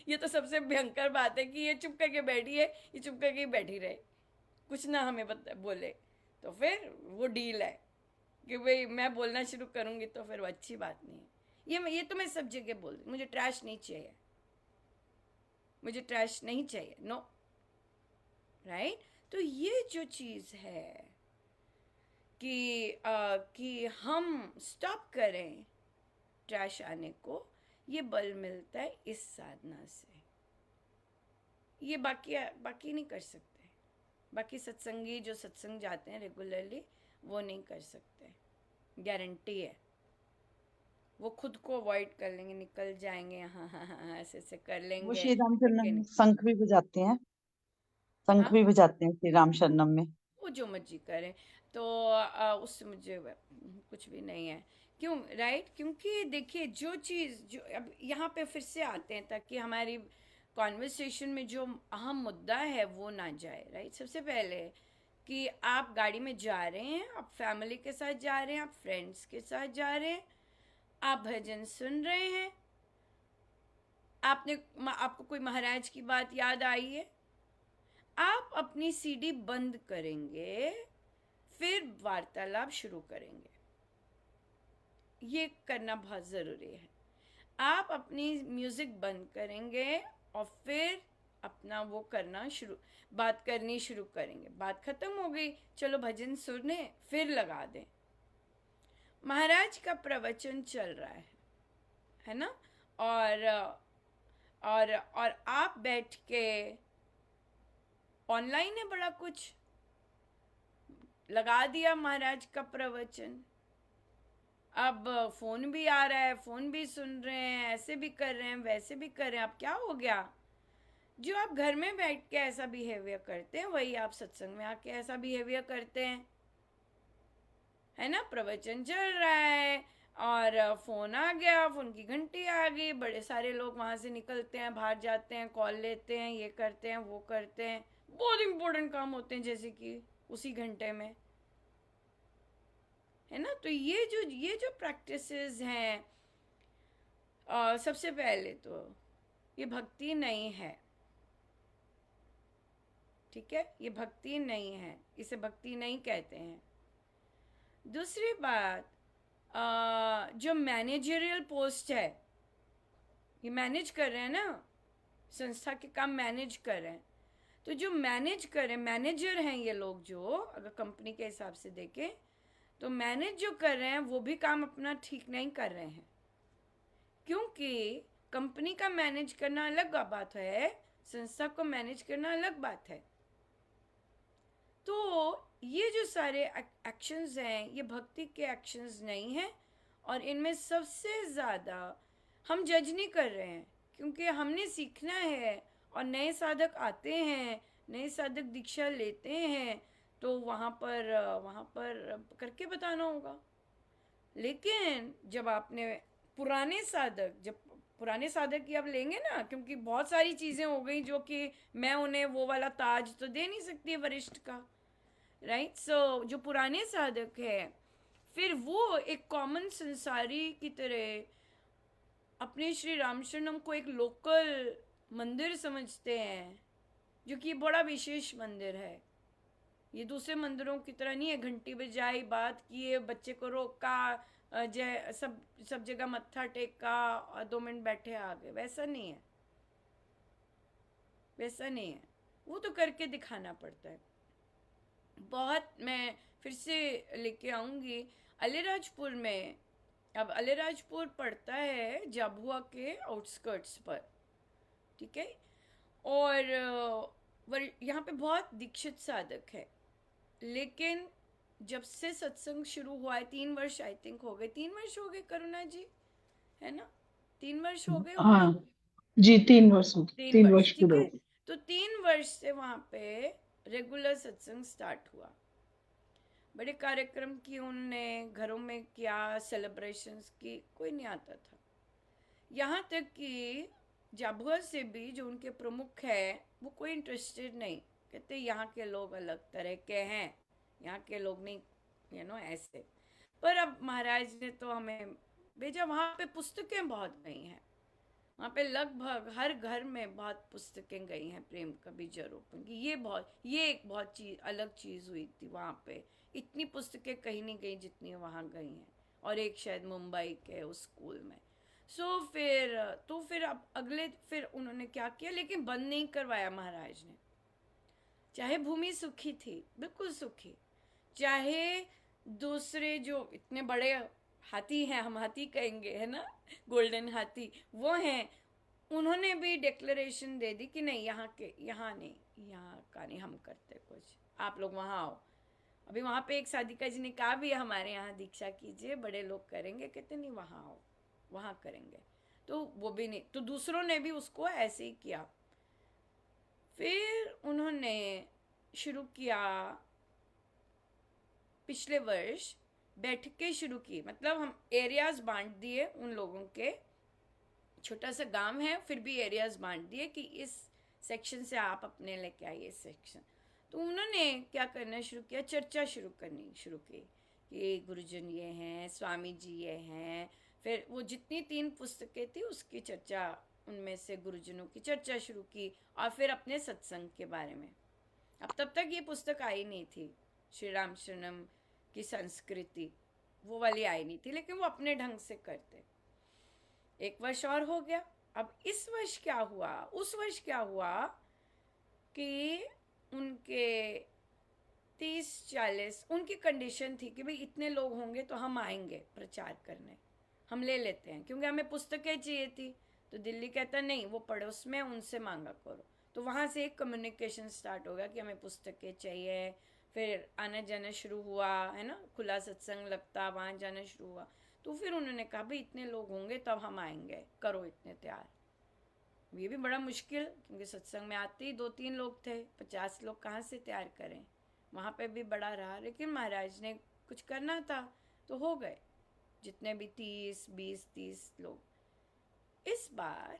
ये तो सबसे भयंकर बात है कि ये चुप करके बैठी है, ये चुप करके बैठी रहे, कुछ ना हमें बोले। तो फिर वो डील है कि भाई मैं बोलना शुरू करूंगी तो फिर वो अच्छी बात नहीं है। ये तो मैं सब जगह बोल रही, मुझे ट्रैश नहीं चाहिए, मुझे ट्रैश नहीं चाहिए, नो, राइट। तो ये जो चीज़ है कि हम स्टॉप करें ट्रैश आने को, ये बल मिलता है इस साधना से। ये बाकी बाकी नहीं कर सकते। बाकी सत्संगी जो सत्संग जाते हैं रेगुलरली, वो नहीं कर सकते, गारंटी है। वो खुद को अवॉइड कर लेंगे, निकल जाएंगे, हाँ हाँ हाँ हाँ, ऐसे ऐसे कर वो लेंगे, श्री राम लेकिन शरणम शंख भी बजाते हैं। शंख हाँ, भी बजाते हैं श्री राम शरणम में। वो जो मर्जी करें। तो उससे मुझे कुछ भी नहीं है। क्यों, राइट, क्योंकि देखिए जो चीज़ जो अब यहाँ पे फिर से आते हैं ताकि हमारी कॉन्वर्सेशन में जो अहम मुद्दा है वो ना जाए, राइट। सबसे पहले कि आप गाड़ी में जा रहे हैं, आप फैमिली के साथ जा रहे हैं, आप फ्रेंड्स के साथ जा रहे हैं, आप भजन सुन रहे हैं, आपको कोई महाराज की बात याद आई है, आप अपनी सीडी बंद करेंगे, फिर वार्तालाप शुरू करेंगे। ये करना बहुत ज़रूरी है। आप अपनी म्यूज़िक बंद करेंगे और फिर अपना वो करना शुरू, बात करनी शुरू करेंगे। बात ख़त्म हो गई, चलो भजन सुने, फिर लगा दें। महाराज का प्रवचन चल रहा है ना। और और आप बैठ के ऑनलाइन है बड़ा कुछ, लगा दिया महाराज का प्रवचन, अब फोन भी आ रहा है, फोन भी सुन रहे हैं, ऐसे भी कर रहे हैं, वैसे भी कर रहे हैं। अब क्या हो गया, जो आप घर में बैठ के ऐसा बिहेवियर करते हैं वही आप सत्संग में आके ऐसा बिहेवियर करते हैं, है ना। प्रवचन चल रहा है और फोन आ गया, फोन की घंटी आ गई, बड़े सारे लोग वहां से निकलते हैं, बाहर जाते हैं, कॉल लेते हैं, ये करते हैं, वो करते हैं, बहुत इंपॉर्टेंट काम होते हैं जैसे कि उसी घंटे में, है ना। तो ये जो प्रैक्टिसेस हैं, सबसे पहले तो ये भक्ति नहीं है, ठीक है, ये भक्ति नहीं है, इसे भक्ति नहीं कहते हैं। दूसरी बात, जो मैनेजरियल पोस्ट है, ये मैनेज कर रहे हैं ना, संस्था के काम मैनेज कर रहे हैं। तो जो मैनेज कर रहे हैं, मैनेजर हैं ये लोग, जो अगर कंपनी के हिसाब से देखें तो मैनेज जो कर रहे हैं वो भी काम अपना ठीक नहीं कर रहे हैं, क्योंकि कंपनी का मैनेज करना अलग बात है, संस्था को मैनेज करना अलग बात है। तो ये जो सारे एक्शंस हैं ये भक्ति के एक्शंस नहीं हैं, और इनमें सबसे ज़्यादा हम जज नहीं कर रहे हैं, क्योंकि हमने सीखना है, और नए साधक आते हैं, नए साधक दीक्षा लेते हैं, तो वहाँ पर करके बताना होगा। लेकिन जब आपने जब पुराने साधक की आप लेंगे ना, क्योंकि बहुत सारी चीज़ें हो गई जो कि मैं उन्हें वो वाला ताज तो दे नहीं सकती वरिष्ठ का, राइट। सो जो पुराने साधक है, फिर वो एक कॉमन संसारी की तरह अपने श्री रामशरणम को एक लोकल मंदिर समझते हैं, जो कि बड़ा विशेष मंदिर है। ये दूसरे मंदिरों की तरह नहीं है, घंटी बजाई, बात किए, बच्चे को रोका, जय सब सब जगह मत्था टेका और 2 मिनट बैठे आ गए, वैसा नहीं है, वैसा नहीं है। वो तो करके दिखाना पड़ता है। बहुत मैं फिर से लेके आऊँगी अलीराजपुर में। अब अलीराजपुर पड़ता है झाबुआ के आउटस्कर्ट्स पर, ठीक है। और यहाँ पे बहुत दीक्षित साधक है, लेकिन जब से सत्संग शुरू हुआ है, 3 वर्ष आई थिंक हो गए, 3 वर्ष हो गए करुणा जी, है ना, 3 वर्ष हो गए होंगे। हाँ जी, 3 वर्ष हो गए, 3 वर्ष, 3 वर्ष ठीक पूरे है। हो गए। तो 3 वर्ष से वहाँ पे रेगुलर सत्संग स्टार्ट हुआ, बड़े कार्यक्रम किए उनने, घरों में किया, सेलिब्रेशंस की, कोई नहीं आता था। यहाँ तक कि झाबुआ से भी जो उनके प्रमुख है वो कोई इंटरेस्टेड नहीं, कहते यहाँ के लोग अलग तरह के हैं, यहाँ के लोग नहीं, ऐसे। पर अब महाराज ने तो हमें भेजा, वहाँ पे पुस्तकें बहुत गई हैं, वहाँ पे लगभग हर घर में बहुत पुस्तकें गई हैं प्रेम कबीर जरूर की। ये एक बहुत अलग चीज़ हुई थी वहाँ पे। इतनी पुस्तकें कहीं नहीं गई जितनी वहाँ गई हैं, और एक शायद मुंबई के उस स्कूल में। फिर अब अगले फिर उन्होंने क्या किया, लेकिन बंद नहीं करवाया महाराज ने। चाहे भूमि सुखी थी, बिल्कुल सुखी, चाहे दूसरे जो इतने बड़े हाथी हैं, हम हाथी कहेंगे, है ना, गोल्डन हाथी वो हैं, उन्होंने भी डिक्लेरेशन दे दी कि नहीं, यहाँ नहीं, यहाँ का नहीं हम करते कुछ, आप लोग वहाँ आओ। अभी वहाँ पे एक साधिका जी ने कहा भी हमारे यहाँ दीक्षा कीजिए, बड़े लोग करेंगे, कहते नहीं वहाँ आओ, वहाँ करेंगे। तो वो भी नहीं, तो दूसरों ने भी उसको ऐसे ही किया। फिर उन्होंने शुरू किया पिछले वर्ष, बैठकें शुरू की, मतलब हम एरियाज बांट दिए उन लोगों के, छोटा सा गांव है फिर भी एरियाज बांट दिए कि इस सेक्शन से आप अपने लेके आइए सेक्शन। तो उन्होंने क्या करना शुरू किया, चर्चा करनी शुरू की कि गुरुजन ये हैं, स्वामी जी ये हैं। फिर वो जितनी 3 पुस्तकें थी उसकी चर्चा, उनमें से गुरुजनों की चर्चा शुरू की, और फिर अपने सत्संग के बारे में। अब तब तक ये पुस्तक आई नहीं थी, श्री राम शरणम की संस्कृति, वो वाली आई नहीं थी, लेकिन वो अपने ढंग से करते। 1 वर्ष और हो गया। अब इस वर्ष क्या हुआ, उस वर्ष क्या हुआ कि उनके 30-40 उनकी कंडीशन थी कि भाई इतने लोग होंगे तो हम आएंगे प्रचार करने, हम ले लेते हैं, क्योंकि हमें पुस्तकें चाहिए थी। तो दिल्ली कहता नहीं, वो पड़ोस में उनसे मांगा करो। तो वहाँ से एक कम्युनिकेशन स्टार्ट हो गया कि हमें पुस्तकें चाहिए। फिर आना जाना शुरू हुआ, है ना, खुला सत्संग लगता, वहाँ जाना शुरू हुआ। तो फिर उन्होंने कहा भाई इतने लोग होंगे तब हम आएंगे, करो इतने तैयार। ये भी बड़ा मुश्किल, क्योंकि सत्संग में आते ही 2-3 लोग थे, 50 लोग कहाँ से तैयार करें। वहाँ पे भी बड़ा रहा, लेकिन महाराज ने कुछ करना था तो हो गए जितने भी 30 लोग। इस बार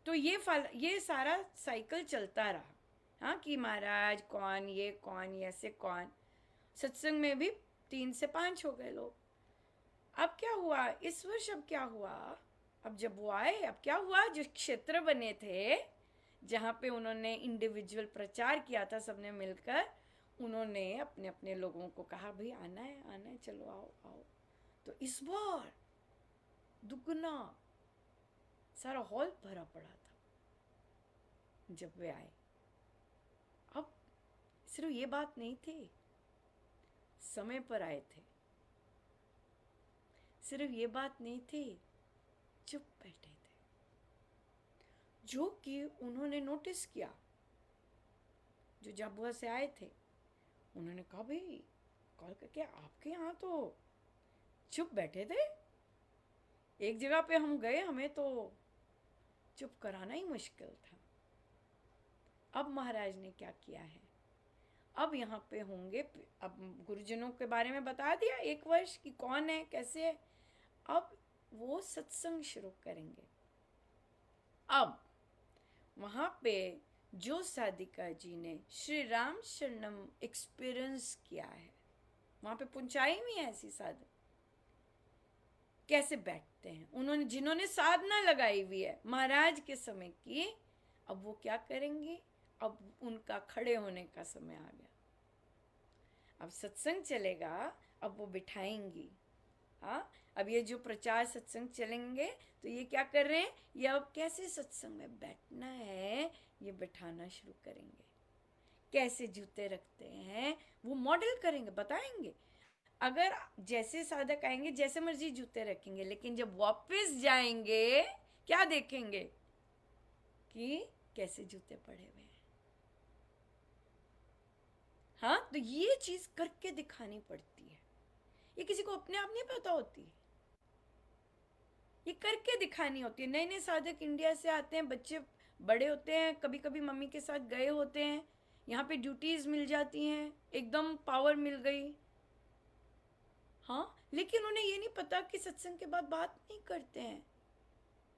तो ये सारा साइकिल चलता रहा, हाँ, कि महाराज कौन, ये कौन, ये ऐसे कौन। सत्संग में भी 3 से 5 हो गए लोग। अब क्या हुआ इस वर्ष, अब क्या हुआ, अब जब वो आए, अब क्या हुआ, जो क्षेत्र बने थे जहाँ पे उन्होंने इंडिविजुअल प्रचार किया था सबने मिलकर, उन्होंने अपने अपने लोगों को कहा भाई आना है, चलो आओ आओ। तो इस बार दुगना सारा हॉल भरा पड़ा था जब वे आए। अब सिर्फ ये बात नहीं थी, समय पर आए थे, सिर्फ ये बात नहीं थी, चुप बैठे थे, जो कि उन्होंने नोटिस किया। जो जाबुआ से आए थे उन्होंने कहा भाई कॉल करके आपके यहाँ तो चुप बैठे थे, एक जगह पे हम गए, हमें तो चुप कराना ही मुश्किल था। अब महाराज ने क्या किया है, अब यहाँ पे होंगे, अब गुरुजनों के बारे में बता दिया 1 वर्ष की कौन है कैसे है। अब वो सत्संग शुरू करेंगे। अब वहाँ पे जो साधिका जी ने श्री राम शरणम एक्सपीरियंस किया है, वहाँ पे पुंचाई में ऐसी साधक कैसे बैठते हैं, उन्होंने जिन्होंने साधना लगाई हुई है महाराज के समय की, अब वो क्या करेंगे, अब उनका खड़े होने का समय आ गया। अब सत्संग चलेगा, अब वो बिठाएंगी। हाँ, अब ये जो प्रचार सत्संग चलेंगे तो ये क्या कर रहे हैं, ये अब कैसे सत्संग में बैठना है ये बिठाना शुरू करेंगे, कैसे जूते रखते हैं वो मॉडल करेंगे, बताएंगे। अगर जैसे साधक आएंगे जैसे मर्जी जूते रखेंगे, लेकिन जब वापस जाएंगे क्या देखेंगे कि कैसे जूते पड़े हुए हैं। हाँ, तो ये चीज करके दिखानी पड़ती है, ये किसी को अपने आप नहीं पता होती, ये करके दिखानी होती है। नए नए साधक इंडिया से आते हैं, बच्चे बड़े होते हैं, कभी कभी मम्मी के साथ गए होते हैं, यहाँ पे ड्यूटीज मिल जाती हैं, एकदम पावर मिल गई, हाँ, लेकिन उन्हें ये नहीं पता कि सत्संग के बाद बात नहीं करते हैं।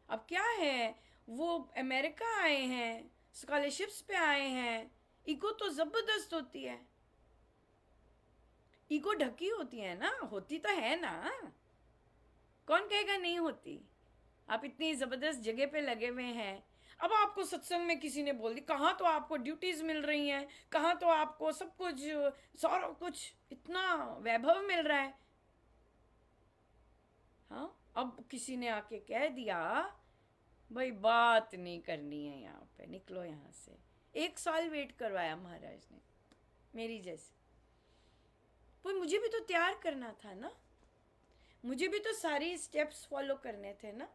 अब क्या है, वो अमेरिका आए हैं, स्कॉलरशिप्स पे आए हैं, ईगो तो जबरदस्त होती है, ईगो ढकी होती है ना, होती तो है ना, कौन कहेगा नहीं होती। आप इतनी जबरदस्त जगह पे लगे हुए हैं, अब आपको सत्संग में किसी ने बोल दी, कहाँ तो आपको ड्यूटीज मिल रही हैं, कहाँ तो आपको सब कुछ, सारा कुछ इतना वैभव मिल रहा है। हाँ, अब किसी ने आके कह दिया भाई बात नहीं करनी है यहाँ पे, निकलो यहाँ से। 1 साल वेट करवाया महाराज ने मेरी जैसे, पर मुझे भी तो तैयार करना था ना, मुझे भी तो सारी स्टेप्स फॉलो करने थे ना।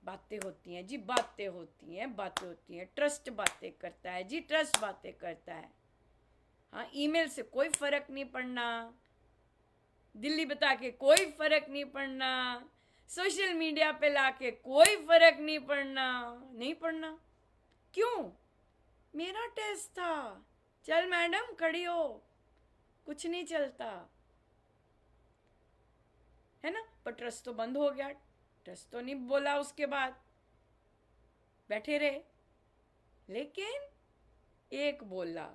बातें होती हैं जी, बातें होती हैं, बातें होती हैं, ट्रस्ट बातें करता है जी, ट्रस्ट बातें करता है। हाँ, ईमेल से कोई फर्क नहीं पड़ना, दिल्ली बता के कोई फर्क नहीं पड़ना, सोशल मीडिया पे लाके कोई फर्क नहीं पड़ना, नहीं पड़ना। क्यों, मेरा टेस्ट था, चल मैडम खड़ी हो, कुछ नहीं चलता है ना। पर ट्रस्ट तो बंद हो गया, ट्रस्ट तो नहीं बोला, उसके बाद बैठे रहे। लेकिन एक बोला,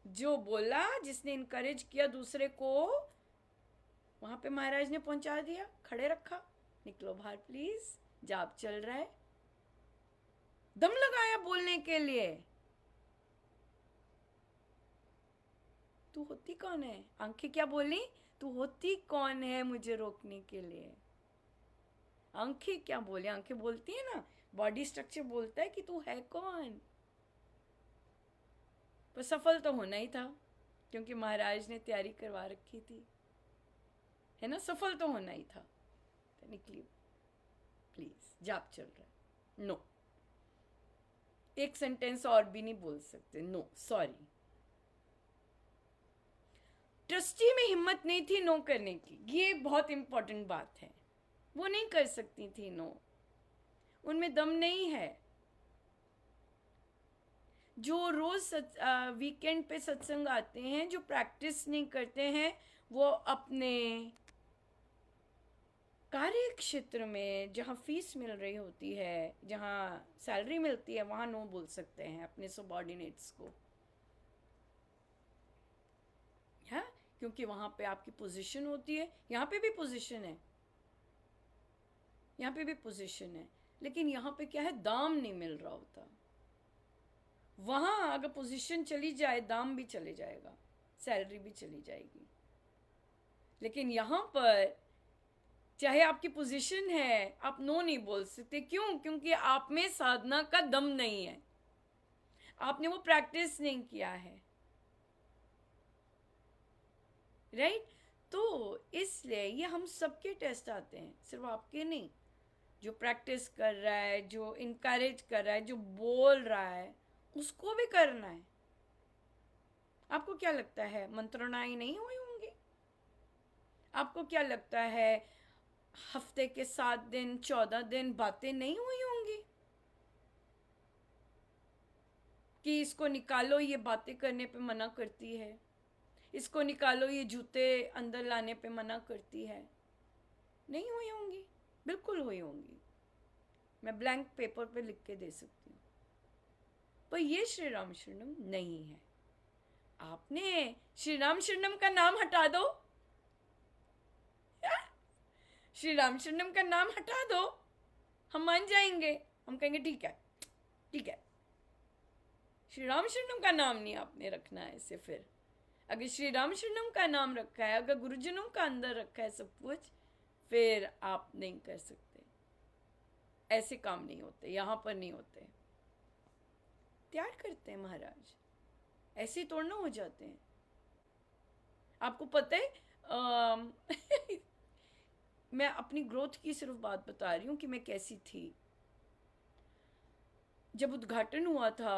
जो बोला, जिसने इनकरेज किया दूसरे को, वहां पे महाराज ने पहुंचा दिया, खड़े रखा, निकलो बाहर प्लीज, जाप चल रहा है, दम लगाया बोलने के लिए। तू होती कौन है, आंखें क्या बोली, तू होती कौन है मुझे रोकने के लिए। आंखें क्या बोली, आंखें बोलती है ना, बॉडी स्ट्रक्चर बोलता है कि तू है कौन। पर सफल तो होना ही था, क्योंकि महाराज ने तैयारी करवा रखी थी, है ना, सफल तो होना ही था। तो निकली, प्लीज जाप चल रहा है, नो, एक सेंटेंस और भी नहीं बोल सकते, नो सॉरी। ट्रस्टी में हिम्मत नहीं थी नो करने की, ये बहुत इंपॉर्टेंट बात है। वो नहीं कर सकती थी नो, उनमें दम नहीं है। जो रोज वीकेंड पे सत्संग आते हैं, जो प्रैक्टिस नहीं करते हैं, वो अपने कार्य क्षेत्र में जहाँ फीस मिल रही होती है, जहाँ सैलरी मिलती है, वहाँ नो बोल सकते हैं अपने सबॉर्डिनेट्स को। हाँ, क्योंकि वहाँ पे आपकी पोजीशन होती है, यहाँ पे भी पोजीशन है, यहाँ पे भी पोजीशन है, लेकिन यहाँ पे क्या है, दाम नहीं मिल रहा होता। वहाँ अगर पोजीशन चली जाए, दाम भी चले जाएगा, सैलरी भी चली जाएगी। लेकिन यहाँ पर चाहे आपकी पोजीशन है, आप नो नहीं बोल सकते। क्यों? क्योंकि आप में साधना का दम नहीं है, आपने वो प्रैक्टिस नहीं किया है, राइट? तो इसलिए ये हम सबके टेस्ट आते हैं, सिर्फ आपके नहीं। जो प्रैक्टिस कर रहा है, जो इनकरेज कर रहा है, जो बोल रहा है, उसको भी करना है। आपको क्या लगता है मंत्रणाएं नहीं हुई होंगी? आपको क्या लगता है हफ्ते के 7 दिन 14 दिन बातें नहीं हुई होंगी कि इसको निकालो, ये बातें करने पे मना करती है, इसको निकालो, ये जूते अंदर लाने पे मना करती है? नहीं हुई होंगी, बिल्कुल हुई होंगी। मैं ब्लैंक पेपर पे लिख के दे सकती हूँ। पर ये श्री राम शरणम नहीं है। आपने श्री राम शरणम का नाम हटा दो, श्री राम शरणम का नाम हटा दो, हम मान जाएंगे, हम कहेंगे ठीक है, ठीक है। श्री राम शरणम का नाम नहीं आपने रखना है ऐसे। फिर अगर श्री राम शरणम का नाम रखा है, अगर गुरुजनों का अंदर रखा है सब कुछ, फिर आप नहीं कर सकते। ऐसे काम नहीं होते, यहाँ पर नहीं होते। तैयार करते हैं महाराज, ऐसे तोड़ना हो जाते हैं। आपको पता है मैं अपनी ग्रोथ की सिर्फ बात बता रही हूँ कि मैं कैसी थी। जब उद्घाटन हुआ था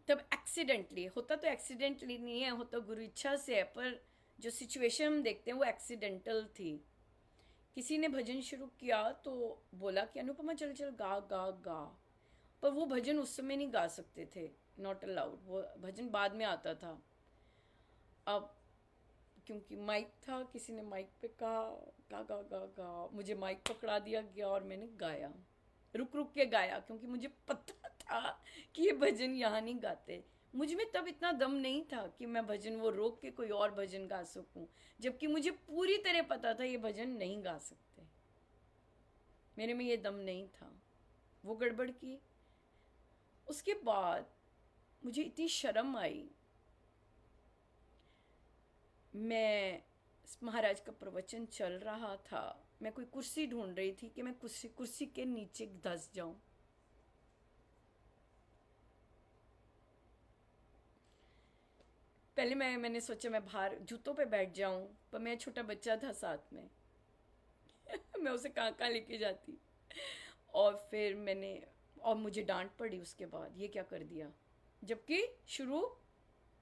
तब एक्सीडेंटली होता, तो एक्सीडेंटली नहीं है, होता गुरु इच्छा से है, पर जो सिचुएशन हम देखते हैं वो एक्सीडेंटल थी। किसी ने भजन शुरू किया तो बोला कि अनुपमा चल चल गा गा गा, पर वो भजन उस समय नहीं गा सकते थे, नॉट अलाउड। वो भजन बाद में आता था। अब क्योंकि माइक था, किसी ने माइक पे कहा गा गा गा गा, मुझे माइक पकड़ा दिया गया और मैंने गाया, रुक रुक के गाया, क्योंकि मुझे पता था कि ये भजन यहाँ नहीं गाते। मुझ में तब इतना दम नहीं था कि मैं भजन वो रोक के कोई और भजन गा सकूं, जबकि मुझे पूरी तरह पता था ये भजन नहीं गा सकते। मेरे में ये दम नहीं था, वो गड़बड़ की। उसके बाद मुझे इतनी शर्म आई। मैं महाराज का प्रवचन चल रहा था, मैं कोई कुर्सी ढूंढ रही थी कि मैं कुर्सी के नीचे धंस जाऊं। पहले मैंने सोचा मैं बाहर जूतों पे बैठ जाऊं, पर मेरा छोटा बच्चा था साथ में मैं उसे कहाँ कहाँ लेके जाती। और फिर और मुझे डांट पड़ी उसके बाद, ये क्या कर दिया, जबकि शुरू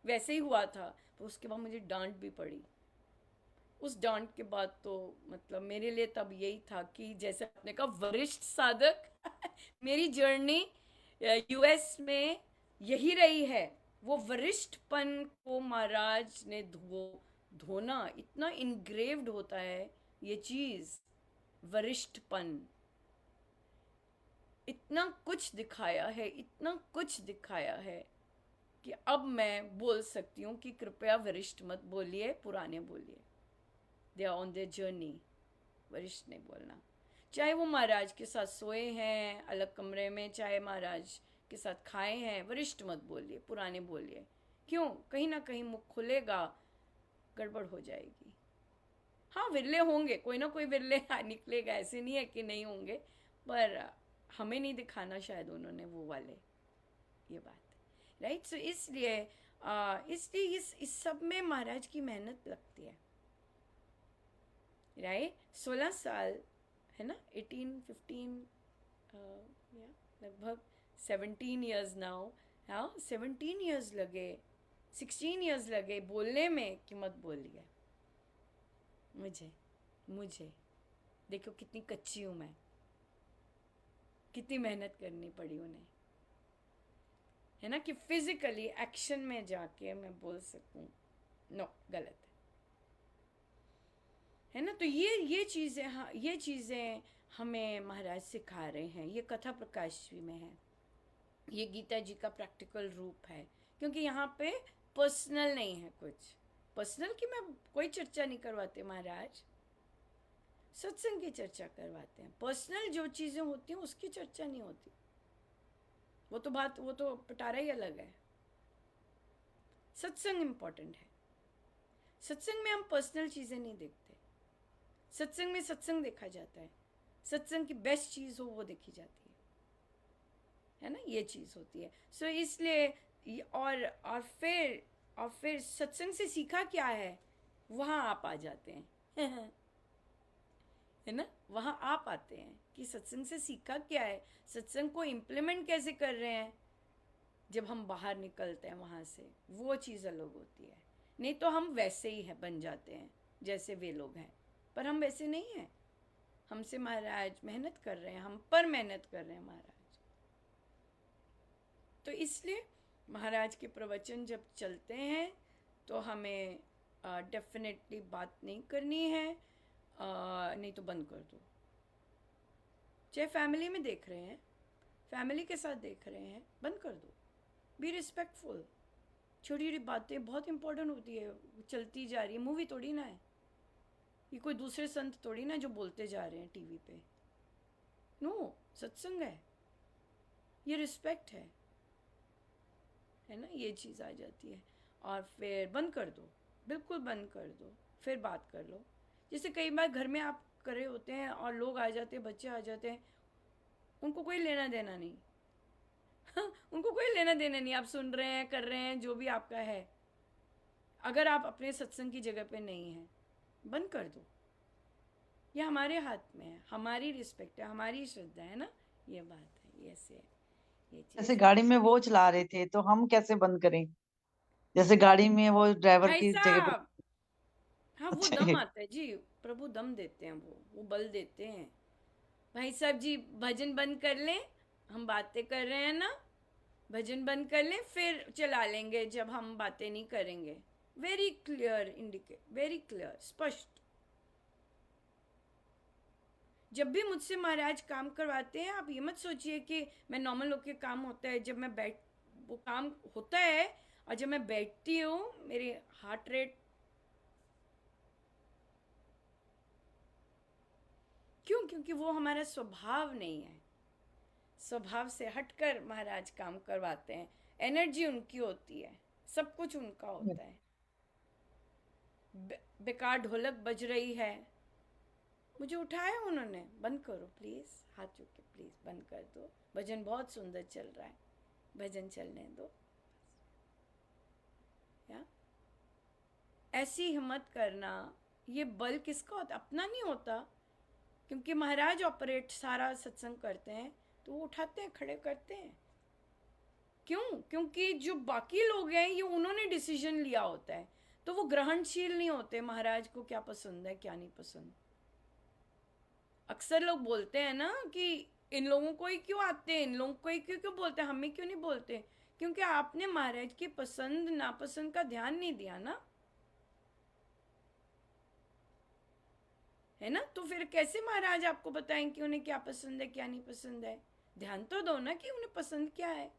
वैसे ही हुआ था। पर उसके बाद मुझे डांट भी पड़ी। उस डांट के बाद तो मतलब मेरे लिए तब यही था कि जैसे अपने का वरिष्ठ साधक मेरी जर्नी यूएस में यही रही है। वो वरिष्ठपन को महाराज ने धोना, इतना इनग्रेव्ड होता है ये चीज, वरिष्ठपन। इतना कुछ दिखाया है, इतना कुछ दिखाया है कि अब मैं बोल सकती हूँ कि कृपया वरिष्ठ मत बोलिए, पुराने बोलिए। They are on their journey, वरिष्ठ नहीं बोलना। चाहे वो महाराज के साथ सोए हैं अलग कमरे में, चाहे महाराज के साथ खाए हैं, वरिष्ठ मत बोलिए, पुराने बोलिए। क्यों? कहीं ना कहीं मुख खुलेगा, गड़बड़ हो जाएगी। हाँ, विरले होंगे, कोई ना कोई विरले निकलेगा, ऐसे नहीं है कि नहीं होंगे, पर हमें नहीं दिखाना शायद उन्होंने वो वाले, ये बात, राइट? सो इसलिए इस सब में महाराज की मेहनत लगती है, राइट? 16 साल है ना, 18 15 लगभग 17 ईयर्स नाउ। हाँ, 17 ईयर्स लगे 16 इयर्स लगे बोलने में कि मत बोलिए। मुझे देखो कितनी कच्ची हूँ मैं, कितनी मेहनत करनी पड़ी उन्हें, है ना, कि फिजिकली एक्शन में जाके मैं बोल सकूं नो गलत है ना। तो ये चीज़ें, हाँ, ये चीज़ें हमें महाराज सिखा रहे हैं। ये कथा प्रकाशवी में है, ये गीता जी का प्रैक्टिकल रूप है। क्योंकि यहाँ पे पर्सनल नहीं है, कुछ पर्सनल की मैं कोई चर्चा नहीं करवाते महाराज, सत्संग की चर्चा करवाते हैं। पर्सनल जो चीज़ें होती हैं उसकी चर्चा नहीं होती, वो तो पिटारा ही अलग है। सत्संग इम्पॉर्टेंट है। सत्संग में हम पर्सनल चीज़ें नहीं देखते, सत्संग में सत्संग देखा जाता है, सत्संग की बेस्ट चीज़ हो वो देखी जाती है ना, ये चीज़ होती है। सो इसलिए और फिर सत्संग से सीखा क्या है, वहाँ आप आ जाते हैं है ना, वहाँ आप आते हैं कि सत्संग से सीखा क्या है, सत्संग को इम्प्लीमेंट कैसे कर रहे हैं। जब हम बाहर निकलते हैं वहाँ से, वो चीज़ अलग होती है। नहीं तो हम वैसे ही है बन जाते हैं जैसे वे लोग हैं, पर हम वैसे नहीं हैं। हमसे महाराज मेहनत कर रहे हैं, हम पर मेहनत कर रहे हैं महाराज। तो इसलिए महाराज के प्रवचन जब चलते हैं तो हमें डेफिनेटली बात नहीं करनी है, नहीं तो बंद कर दो। चाहे फैमिली में देख रहे हैं, फैमिली के साथ देख रहे हैं, बंद कर दो। Be respectful. छोटी छोटी बातें बहुत इंपॉर्टेंट होती है, चलती जा रही है, मूवी थोड़ी ना है ये, कोई दूसरे संत थोड़ी ना जो बोलते जा रहे हैं टीवी पे। नो, सत्संग है, ये रिस्पेक्ट है ना, ये चीज़ आ जाती है। और फिर बंद कर दो, बिल्कुल बंद कर दो, फिर बात कर लो। जैसे कई बार घर में आप कर रहे होते हैं और लोग आ जाते हैं, बच्चे आ जाते हैं, उनको कोई लेना देना नहीं उनको कोई लेना देना नहीं, आप सुन रहे हैं, कर रहे हैं, जो भी आपका है। अगर आप अपने सत्संग की जगह पे नहीं हैं, बंद कर दो। ये हमारे हाथ में है, हमारी रिस्पेक्ट है, हमारी श्रद्धा है ना, ये बात है, ये ऐसे है, ये जैसे चीज़ है। गाड़ी में वो चला रहे थे तो हम कैसे बंद करें? जैसे गाड़ी में वो ड्राइवर भाई की जगह पे। साहब, हाँ, वो अच्छा दम आता है जी, प्रभु दम देते हैं, वो बल देते हैं। भाई साहब जी, भजन बंद कर लें, हम बातें कर रहे हैं ना, भजन बंद कर लें, फिर चला लेंगे जब हम बातें नहीं करेंगे। Very clear indicate, very clear, स्पष्ट। जब भी मुझसे महाराज काम करवाते हैं, आप ये मत सोचिए कि मैं नॉर्मल लोग के काम होता है, जब मैं बैठ, वो काम होता है, और जब मैं बैठती हूँ मेरी हार्ट रेट, क्यों? क्योंकि वो हमारा स्वभाव नहीं है। स्वभाव से हटकर महाराज काम करवाते हैं, एनर्जी उनकी होती है, सब कुछ उनका होता है। बेकार ढोलक बज रही है, मुझे उठाया उन्होंने, बंद करो प्लीज़, हाथ जोड़ के प्लीज़ बंद कर दो, भजन बहुत सुंदर चल रहा है, भजन चलने दो। या ऐसी हिम्मत करना, ये बल किसका होता? अपना नहीं होता, क्योंकि महाराज ऑपरेट सारा सत्संग करते हैं, तो वो उठाते हैं, खड़े करते हैं। क्यों? क्योंकि जो बाकी लोग हैं, ये उन्होंने डिसीजन लिया होता है, तो वो ग्रहणशील नहीं होते महाराज को क्या पसंद है क्या नहीं पसंद। अक्सर लोग बोलते हैं ना कि इन लोगों को ही क्यों आते हैं, इन लोगों को ही क्यों क्यों बोलते हैं, हमें क्यों नहीं बोलते? क्योंकि आपने महाराज की पसंद नापसंद का ध्यान नहीं दिया ना, है ना। तो फिर कैसे महाराज आपको बताएं कि उन्हें क्या पसंद है क्या नहीं पसंद है? ध्यान तो दो ना कि उन्हें पसंद क्या है,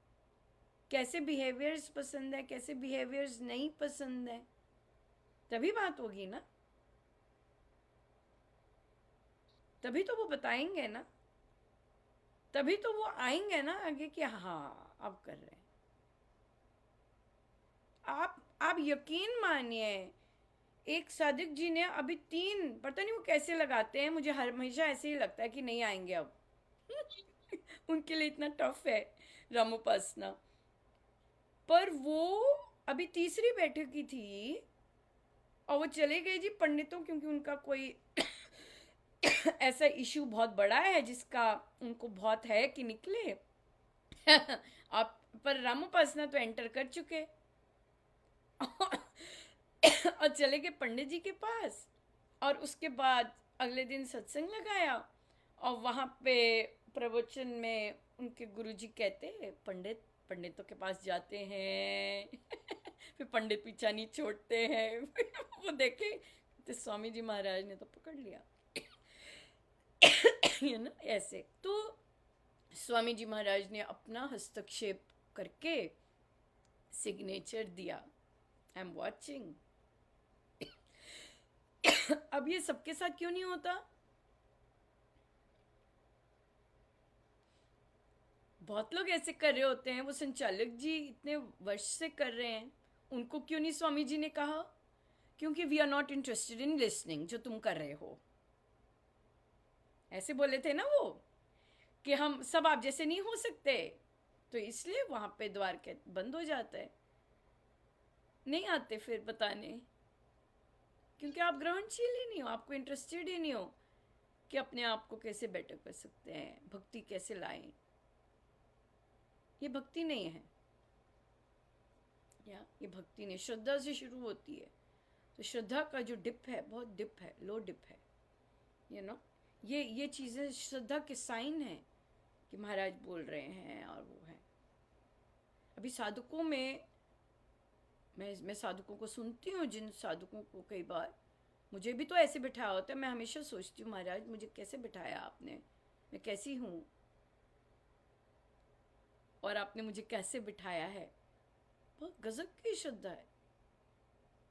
कैसे बिहेवियर्स पसंद है, कैसे बिहेवियर्स नहीं पसंद है, तभी बात होगी ना, तभी तो वो बताएंगे ना, तभी तो वो आएंगे ना आगे कि हाँ अब कर रहे हैं। आप यकीन मानिए, एक सादिक जी ने अभी 3, पता नहीं वो कैसे लगाते हैं, मुझे हमेशा ऐसे ही लगता है कि नहीं आएंगे अब उनके लिए इतना टफ है रामोपासना, पर वो अभी तीसरी बैठक की थी और वो चले गए जी पंडितों, क्योंकि उनका कोई ऐसा इशू बहुत बड़ा है जिसका उनको बहुत है कि निकले आप, पर रामोपासना तो एंटर कर चुके, और चले गए पंडित जी के पास, और उसके बाद अगले दिन सत्संग लगाया, और वहाँ पे प्रवचन में उनके गुरुजी कहते हैं, पंडितों के पास जाते हैं फिर पंडित पीछा नहीं छोड़ते हैं वो देखे तो स्वामी जी महाराज ने तो पकड़ लिया you know, ऐसे तो स्वामी जी महाराज ने अपना हस्तक्षेप करके सिग्नेचर दिया, आई एम वॉचिंग। अब ये सबके साथ क्यों नहीं होता? बहुत लोग ऐसे कर रहे होते हैं, वो संचालक जी इतने वर्ष से कर रहे हैं, उनको क्यों नहीं स्वामी जी ने कहा? क्योंकि we are not interested in listening, जो तुम कर रहे हो। ऐसे बोले थे ना वो, कि हम सब आप जैसे नहीं हो सकते, तो इसलिए वहां पे द्वार के बंद हो जाता है, नहीं आते फिर बताने, क्योंकि आप ग्रहणशील ही नहीं हो, आपको इंटरेस्टेड ही नहीं हो कि अपने आप को कैसे बेटर कर सकते हैं, भक्ति कैसे लाएं। ये भक्ति नहीं है, या ये भक्ति नहीं, श्रद्धा से शुरू होती है। तो श्रद्धा का जो डिप है, बहुत डिप है, लो डिप है, यू नो। ये चीज़ें श्रद्धा के साइन हैं कि महाराज बोल रहे हैं और वो है। अभी साधकों में मैं साधकों को सुनती हूँ, जिन साधकों को कई बार मुझे भी तो ऐसे बिठाया होता है, मैं हमेशा सोचती हूँ महाराज मुझे कैसे बिठाया आपने, मैं कैसी हूँ और आपने मुझे कैसे बिठाया है। बहुत गजब की श्रद्धा है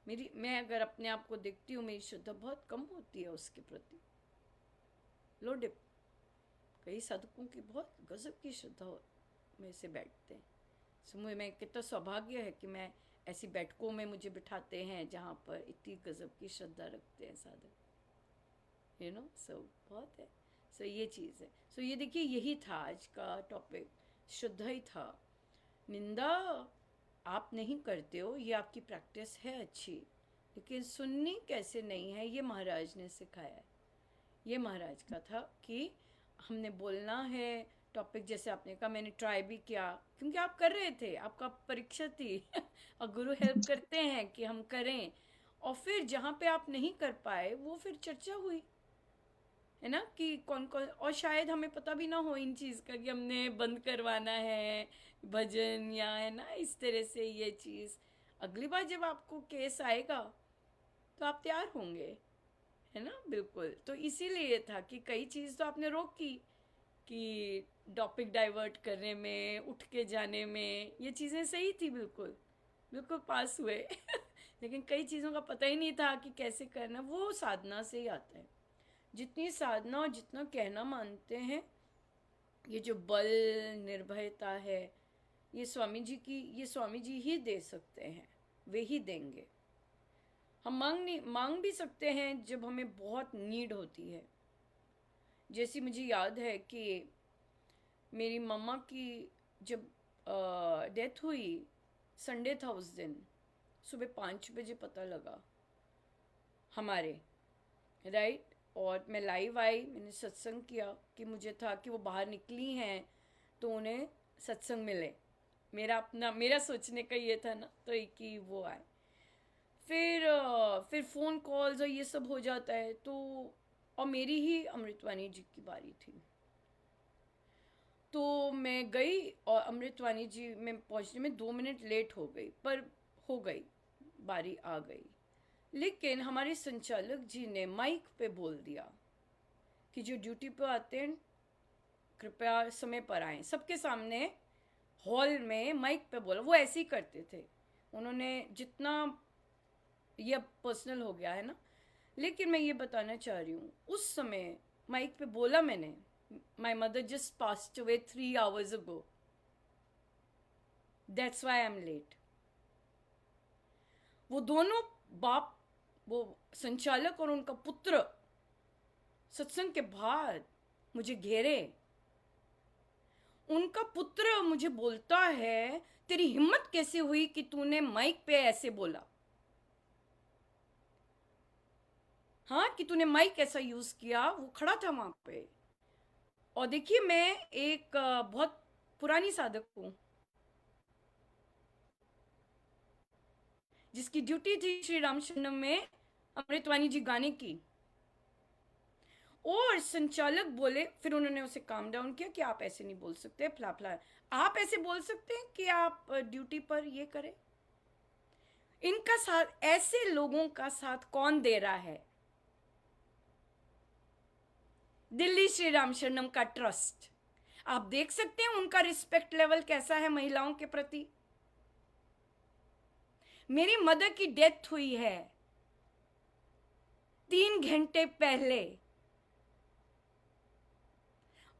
मेरी। मैं अगर अपने आप को देखती हूँ, मेरी श्रद्धा बहुत कम होती है उसके प्रति, लो डिप। कई साधकों की बहुत गजब की श्रद्धा मेरे से बैठते हैं। सो मैं कितना सौभाग्य है कि मैं ऐसी बैठकों में मुझे बिठाते हैं जहाँ पर इतनी गजब की श्रद्धा रखते हैं साधक, यू नो। सो बहुत है। सो ये चीज़ है। सो ये देखिए, यही था आज का टॉपिक, श्रद्धा ही था। निंदा आप नहीं करते हो, ये आपकी प्रैक्टिस है अच्छी, लेकिन सुननी कैसे नहीं है, ये महाराज ने सिखाया है। ये महाराज का था कि हमने बोलना है। टॉपिक जैसे आपने कहा, मैंने ट्राई भी किया, क्योंकि आप कर रहे थे, आपका परीक्षा थी और गुरु हेल्प करते हैं कि हम करें। और फिर जहाँ पे आप नहीं कर पाए, वो फिर चर्चा हुई, है ना, कि कौन कौन, और शायद हमें पता भी ना हो इन चीज़ का कि हमने बंद करवाना है भजन, या है ना, इस तरह से ये चीज़। अगली बार जब आपको केस आएगा तो आप तैयार होंगे, है ना, बिल्कुल। तो इसीलिए था कि कई चीज़ तो आपने रोकी, कि टॉपिक डाइवर्ट करने में, उठ के जाने में, ये चीज़ें सही थी, बिल्कुल बिल्कुल पास हुए लेकिन कई चीज़ों का पता ही नहीं था कि कैसे करना। वो साधना से ही आता है। जितनी साधना और जितना कहना मानते हैं, ये जो बल, निर्भयता है, ये स्वामी जी ही दे सकते हैं, वे ही देंगे। हम मांग भी सकते हैं जब हमें बहुत नीड होती है। जैसी मुझे याद है कि मेरी मम्मा की जब डेथ हुई, संडे था उस दिन, सुबह 5 बजे पता लगा हमारे, राइट। और मैं लाइव आई, मैंने सत्संग किया, कि मुझे था कि वो बाहर निकली हैं तो उन्हें सत्संग मिले। मेरा सोचने का ये था ना, तो कि वो आए। फिर फ़ोन कॉल्स और ये सब हो जाता है, तो और मेरी ही अमृतवाणी जी की बारी थी, तो मैं गई और अमृतवाणी जी में पहुंचने में 2 मिनट लेट हो गई, पर हो गई, बारी आ गई। लेकिन हमारे संचालक जी ने माइक पे बोल दिया कि जो ड्यूटी पे आते हैं कृपया समय पर आएं। सबके सामने हॉल में माइक पे बोला। वो ऐसे ही करते थे, उन्होंने जितना, ये अब पर्सनल हो गया है ना, लेकिन मैं ये बताना चाह रही हूँ, उस समय माइक पे बोला मैंने, my mother just passed away 3 hours ago, that's why I am late. वो दोनों बाप, वो संचालक और उनका पुत्र सत्संग के बाद मुझे घेरे। उनका पुत्र मुझे बोलता है, तेरी हिम्मत कैसे हुई कि तूने माइक पे ऐसे बोला, हाँ, कि तूने माइक ऐसा यूज किया। वो खड़ा था वहां पे। और देखिए, मैं एक बहुत पुरानी साधक हूँ, जिसकी ड्यूटी थी श्री राम शरणम में अमृतवाणी जी गाने की। और संचालक बोले, फिर उन्होंने उसे काम डाउन किया कि आप ऐसे नहीं बोल सकते, फला फला, आप ऐसे बोल सकते हैं कि आप ड्यूटी पर ये करें। इनका साथ, ऐसे लोगों का साथ कौन दे रहा है? दिल्ली श्री राम शरणम का ट्रस्ट। आप देख सकते हैं उनका रिस्पेक्ट लेवल कैसा है महिलाओं के प्रति। मेरी मदर की डेथ हुई है 3 घंटे पहले,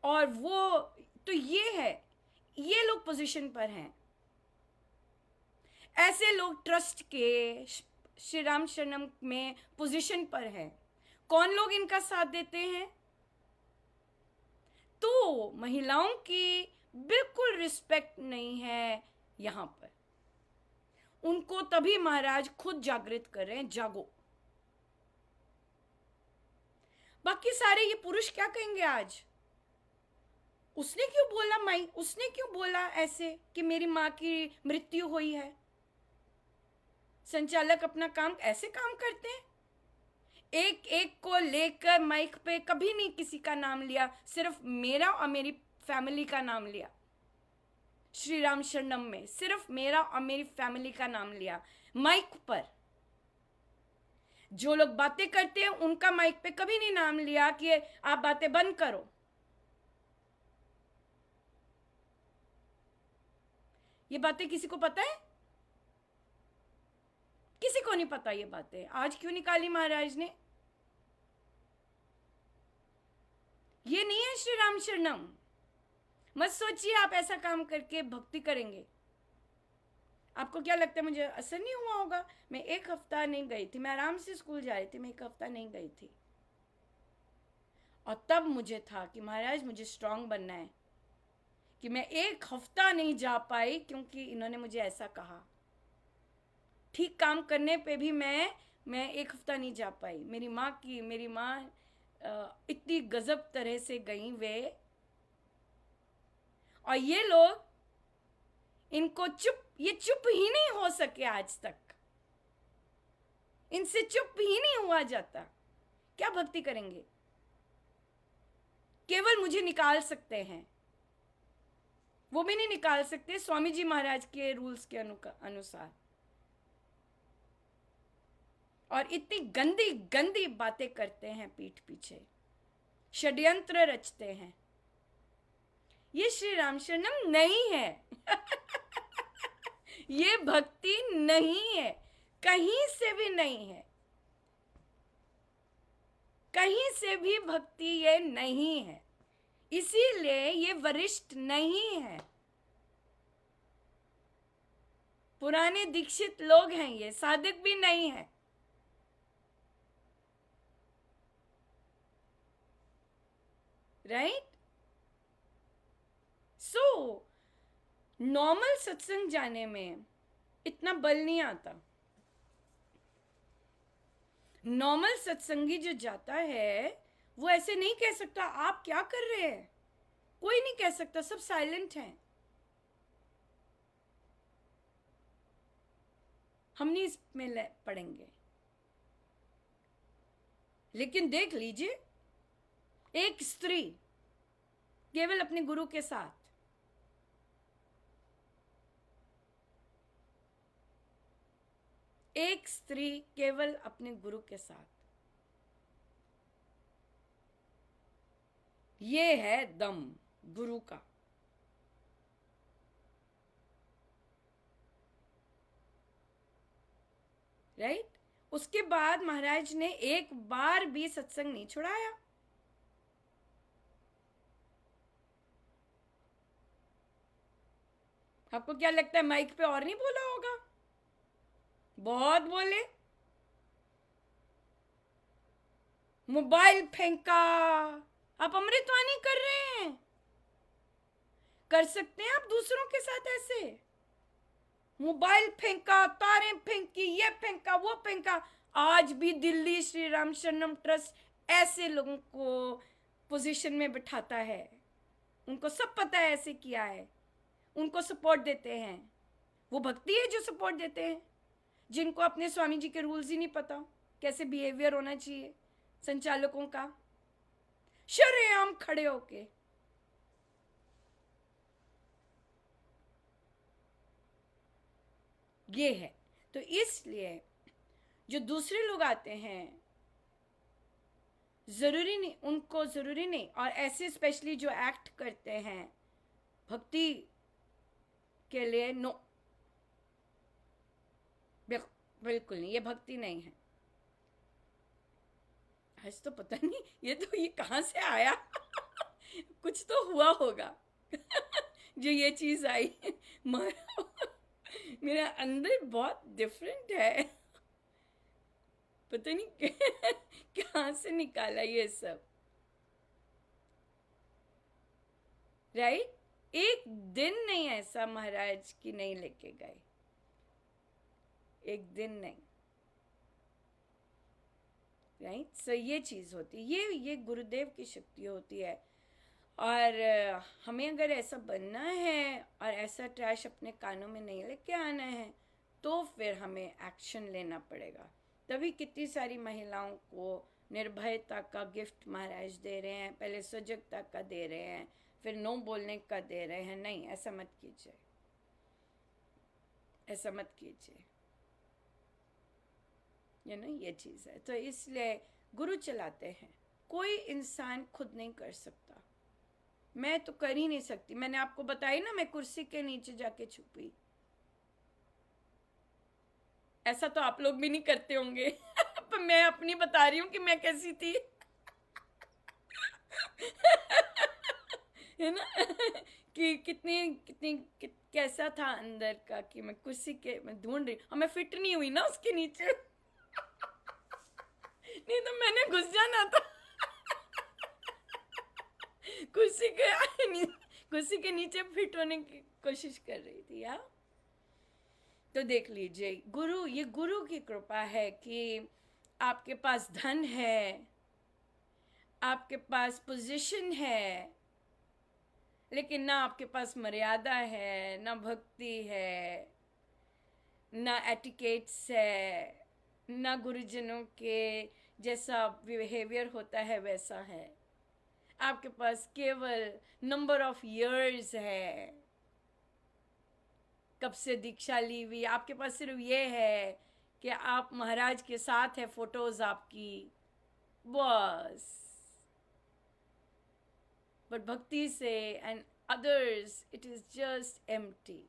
और वो तो ये है, ये लोग पोजीशन पर हैं। ऐसे लोग ट्रस्ट के श्री राम शरणम में पोजीशन पर है। कौन लोग इनका साथ देते हैं? तो महिलाओं की बिल्कुल रिस्पेक्ट नहीं है यहां पर। उनको तभी महाराज खुद जागृत कर रहे हैं, जागो। बाकी सारे ये पुरुष क्या कहेंगे आज? उसने क्यों बोला माई, उसने क्यों बोला ऐसे कि मेरी मां की मृत्यु हुई है? संचालक अपना काम ऐसे काम करते हैं, एक एक को लेकर माइक पे कभी नहीं किसी का नाम लिया, सिर्फ मेरा और मेरी फैमिली का नाम लिया। श्री राम शरणम में सिर्फ मेरा और मेरी फैमिली का नाम लिया माइक पर। जो लोग बातें करते हैं उनका माइक पे कभी नहीं नाम लिया कि आप बातें बंद करो। ये बातें किसी को पता है? किसी को नहीं पता ये बातें। आज क्यों निकाली महाराज ने? ये नहीं है श्री राम शरणम। मत सोचिए आप ऐसा काम करके भक्ति करेंगे। आपको क्या लगता है मुझे असर नहीं हुआ होगा? मैं 1 हफ्ता नहीं गई थी, मैं आराम से स्कूल जा रही थी, मैं 1 हफ्ता नहीं गई थी। और तब मुझे था कि महाराज मुझे स्ट्रांग बनना है, कि मैं 1 हफ्ता नहीं जा पाई क्योंकि इन्होंने मुझे ऐसा कहा। ठीक काम करने पे भी मैं 1 हफ्ता नहीं जा पाई। मेरी माँ इतनी गजब तरह से गई वे, और ये लोग, इनको ये चुप ही नहीं हो सके आज तक। इनसे चुप ही नहीं हुआ जाता। क्या भक्ति करेंगे? केवल मुझे निकाल सकते हैं, वो भी नहीं निकाल सकते स्वामी जी महाराज के रूल्स के अनुसार। और इतनी गंदी गंदी बातें करते हैं पीठ पीछे, षड्यंत्र रचते हैं। ये श्री राम शरणम नहीं है। ये भक्ति नहीं है, कहीं से भी नहीं है, कहीं से भी भक्ति ये नहीं है। इसीलिए ये वरिष्ठ नहीं है। पुराने दीक्षित लोग हैं, ये साधक भी नहीं है। राइट? सो नॉर्मल सत्संग जाने में इतना बल नहीं आता। नॉर्मल सत्संगी जो जाता है वो ऐसे नहीं कह सकता आप क्या कर रहे हैं। कोई नहीं कह सकता, सब साइलेंट हैं। हम नहीं इसमें पढ़ेंगे। लेकिन देख लीजिए, एक स्त्री केवल अपने गुरु के साथ, एक स्त्री केवल अपने गुरु के साथ, ये है दम गुरु का। राइट? उसके बाद महाराज ने एक बार भी सत्संग नहीं छुड़ाया। आपको क्या लगता है माइक पे और नहीं बोला होगा? बहुत बोले, मोबाइल फेंका। आप अमृतवाणी कर रहे हैं, कर सकते हैं आप दूसरों के साथ ऐसे? मोबाइल फेंका, तारें फेंकी, ये फेंका, वो फेंका। आज भी दिल्ली श्री राम शरणम ट्रस्ट ऐसे लोगों को पोजीशन में बिठाता है। उनको सब पता है ऐसे किया है, उनको सपोर्ट देते हैं। वो भक्ति है जो सपोर्ट देते हैं। जिनको अपने स्वामी जी के रूल्स ही नहीं पता, कैसे बिहेवियर होना चाहिए संचालकों का, शरेआम खड़े होके। ये है। तो इसलिए जो दूसरे लोग आते हैं, जरूरी नहीं, उनको जरूरी नहीं, और ऐसे स्पेशली जो एक्ट करते हैं भक्ति के लिए, नो, बिल्कुल नहीं, ये भक्ति नहीं है। आज तो पता नहीं ये कहाँ से आया कुछ तो हुआ होगा जो ये चीज आई मेरे अंदर बहुत डिफरेंट है, पता नहीं कहाँ से निकाला ये सब, राइट। एक दिन नहीं ऐसा महाराज की नहीं लेके गए, एक दिन नहीं, राइट। सो ये चीज होती है, ये गुरुदेव की शक्ति होती है। और हमें अगर ऐसा बनना है और ऐसा ट्रैश अपने कानों में नहीं लेके आना है, तो फिर हमें एक्शन लेना पड़ेगा। तभी कितनी सारी महिलाओं को निर्भयता का गिफ्ट महाराज दे रहे हैं, पहले सजगता का दे रहे हैं, फिर नो बोलने का दे रहे हैं। नहीं, ऐसा मत कीजिए, ऐसा मत कीजिए, ये चीज़ है। तो इसलिए गुरु चलाते हैं, कोई इंसान खुद नहीं कर सकता। मैं तो कर ही नहीं सकती, मैंने आपको बताई ना, मैं कुर्सी के नीचे जाके छुपी। ऐसा तो आप लोग भी नहीं करते होंगे पर मैं अपनी बता रही हूँ कि मैं कैसी थी है ना कि कैसा था अंदर का, कि मैं कुर्सी के मैं ढूंढ रही, और मैं फिट नहीं हुई ना उसके नीचे नहीं तो मैंने घुस जाना था कुर्सी के नीचे फिट होने की कोशिश कर रही थी यार। तो देख लीजिए, ये गुरु की कृपा है कि आपके पास धन है, आपके पास पोजीशन है, लेकिन ना आपके पास मर्यादा है, ना भक्ति है, ना एटिकेट्स है, ना गुरुजनों के जैसा बिहेवियर होता है वैसा है। आपके पास केवल नंबर ऑफ इयर्स है, कब से दीक्षा ली हुई, आपके पास सिर्फ ये है कि आप महाराज के साथ है फोटोज आपकी, बस। बट भक्ति से and others, it is just empty.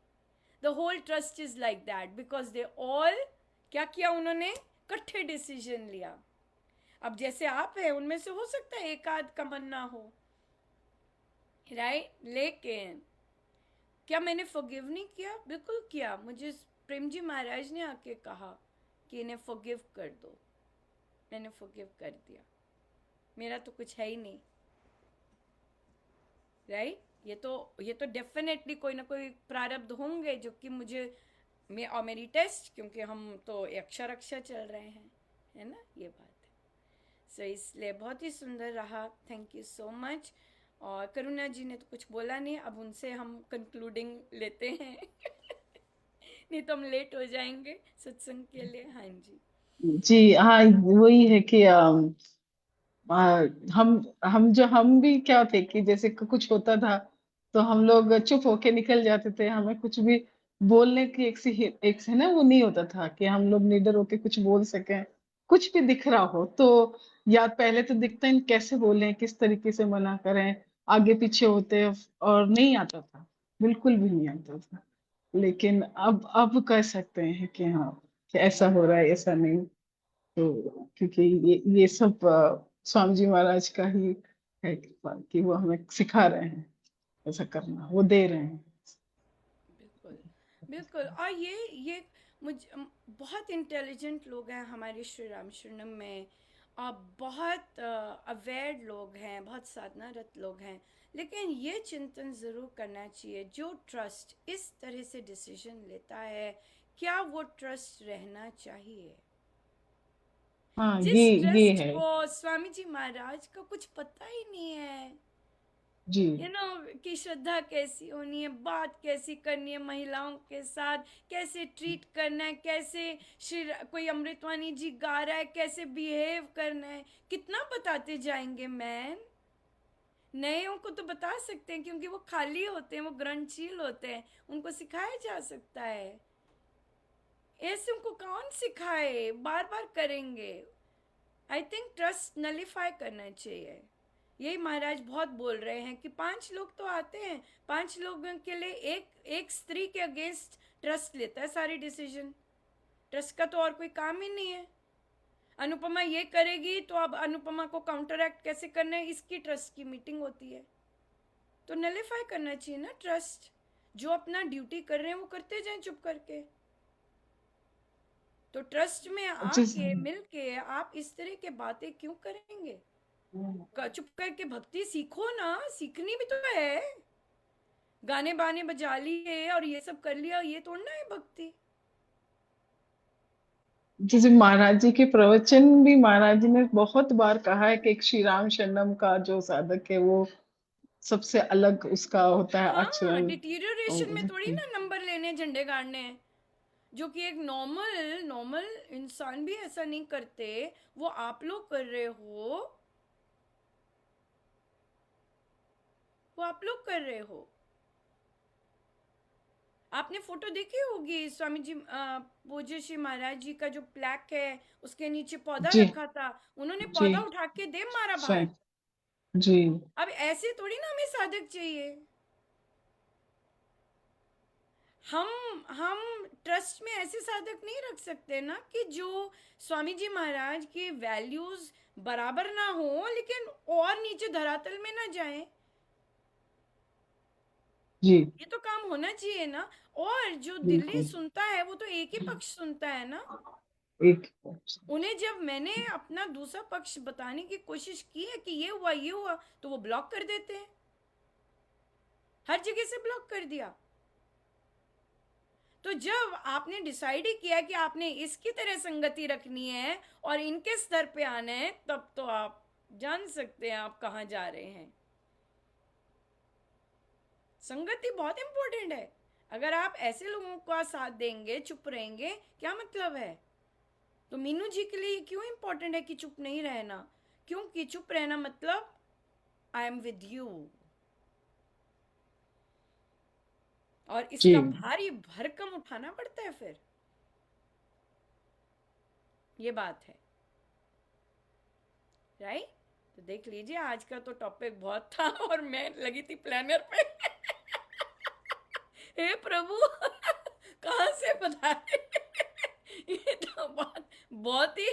The whole trust is like that because they all क्या किया उन्होंने, इकट्ठे डिसीजन लिया। अब जैसे आप हैं, उनमें से हो सकता है एक आध का मन ना हो, राइट, लेकिन क्या मैंने फॉरगिव नहीं किया? बिल्कुल किया। मुझे प्रेम जी महाराज ने आके कहा कि इन्हें फॉरगिव कर दो, मैंने फॉरगिव कर दिया, मेरा तो कुछ है ही नहीं, राइट। ये तो डेफिनेटली कोई ना कोई प्रारब्ध होंगे जो कि मुझे और मेरी टेस्ट, क्योंकि हम तो अक्षर चल रहे हैं, है ना, ये बात है। सो इसलिए बहुत ही सुंदर रहा, थैंक यू सो मच। और करुणा जी ने तो कुछ बोला नहीं, अब उनसे हम कंक्लूडिंग लेते हैं नहीं तो हम लेट हो जाएंगे सत्संग के लिए। हाँ जी जी हाँ, वही है कि आ, हम भी क्या थे कि जैसे कुछ होता था तो हम लोग चुप होके निकल जाते थे, हमें कुछ भी बोलने की एक से ना वो नहीं होता था कि हम लोग निडर होके कुछ बोल सकें। कुछ भी दिख रहा हो तो या पहले तो दिखता है कैसे बोलें, किस तरीके से मना करें, आगे पीछे होते, और नहीं आता था, बिल्कुल भी नहीं आता था। लेकिन अब कह सकते हैं कि हाँ, कि ऐसा हो रहा है, ऐसा नहीं। तो क्योंकि ये सब स्वामी जी महाराज का ही है कृपा कि वो हमें सिखा रहे हैं ऐसा करना, वो दे रहे हैं। बिल्कुल बिल्कुल। और ये बहुत इंटेलिजेंट लोग हैं हमारे श्री रामशरणम में, और बहुत अवेयर लोग हैं, बहुत साधनारत लोग हैं, लेकिन ये चिंतन ज़रूर करना चाहिए, जो ट्रस्ट इस तरह से डिसीजन लेता है, क्या वो ट्रस्ट रहना चाहिए? हाँ, जिस ये ट्रस्ट है। को स्वामी जी महाराज का कुछ पता ही नहीं है, जी कि श्रद्धा कैसी होनी है, बात कैसी करनी है महिलाओं के साथ, कैसे ट्रीट करना है, कैसे श्री कोई अमृतवाणी जी गा रहा है कैसे बिहेव करना है, कितना बताते जाएंगे मैन। नएयों को तो बता सकते हैं क्योंकि वो खाली होते हैं, वो ग्रंथशील होते हैं, उनको सिखाया जा सकता है। ऐसे उनको कौन सिखाए, बार बार करेंगे। आई थिंक ट्रस्ट नलीफाई करना चाहिए। यही महाराज बहुत बोल रहे हैं कि 5 लोग तो आते हैं, 5 लोगों के लिए एक एक स्त्री के अगेंस्ट ट्रस्ट लेता है सारी डिसीजन। ट्रस्ट का तो और कोई काम ही नहीं है। अनुपमा ये करेगी तो अब अनुपमा को काउंटर एक्ट कैसे करना है, इसकी ट्रस्ट की मीटिंग होती है। तो नलीफाई करना चाहिए ना ट्रस्ट। जो अपना ड्यूटी कर रहे हैं वो करते जाएं चुप करके। तो ट्रस्ट में जिस आके मिलके आप इस तरह के बातें क्यों करेंगे? चुप करके भक्ति सीखो ना, सीखनी भी तो है। गाने बाने बजा लिए और ये सब कर लिया, ये थोड़ा है भक्ति। जैसे महाराज जी के प्रवचन भी महाराज जी ने बहुत बार कहा है कि एक श्री राम शरणम का जो साधक है वो सबसे अलग उसका होता है हाँ, आचरण। डिटीरियोरेशन में थोड़ी ना नंबर लेने, झंडे गाड़ने हैं, जो कि एक नॉर्मल नॉर्मल इंसान भी ऐसा नहीं करते। वो आप लोग कर रहे हो, वो आप लोग कर रहे हो। आपने फोटो देखी होगी स्वामी जी, पूज्य श्री महाराज जी का जो प्लैक है उसके नीचे पौधा जी रखा था, उन्होंने जी पौधा उठा के दे मारा बाहर। सही जी अब ऐसे थोड़ी ना हमें साधक चाहिए। हम ट्रस्ट में ऐसे साधक नहीं रख सकते ना कि जो स्वामी जी महाराज के वैल्यूज बराबर ना हो लेकिन और नीचे धरातल में ना जाए। जी ये तो काम होना चाहिए ना। और जो दिल्ली बिल्कुल सुनता है वो तो एक ही पक्ष सुनता है ना। एक उन्हें जब मैंने अपना दूसरा पक्ष बताने की कोशिश की है कि ये हुआ तो वो ब्लॉक कर देते हैं, हर जगह से ब्लॉक कर दिया। तो जब आपने डिसाइड ही किया कि आपने इसकी तरह संगति रखनी है और इनके स्तर पे आना है, तब तो आप जान सकते हैं आप कहाँ जा रहे हैं। संगति बहुत इंपॉर्टेंट है। अगर आप ऐसे लोगों का साथ देंगे, चुप रहेंगे, क्या मतलब है? तो मीनू जी के लिए क्यों इंपॉर्टेंट है कि चुप नहीं रहना? क्योंकि चुप रहना मतलब आई एम विद यू, और जी इसका भारी भरकम उठाना पड़ता है फिर। ये बात है, राइट? तो देख लीजिए आज का तो टॉपिक बहुत था और मैं लगी थी प्लानर पे। हे प्रभु, कहाँ से बता रहे? ये तो बहुत बहुत ही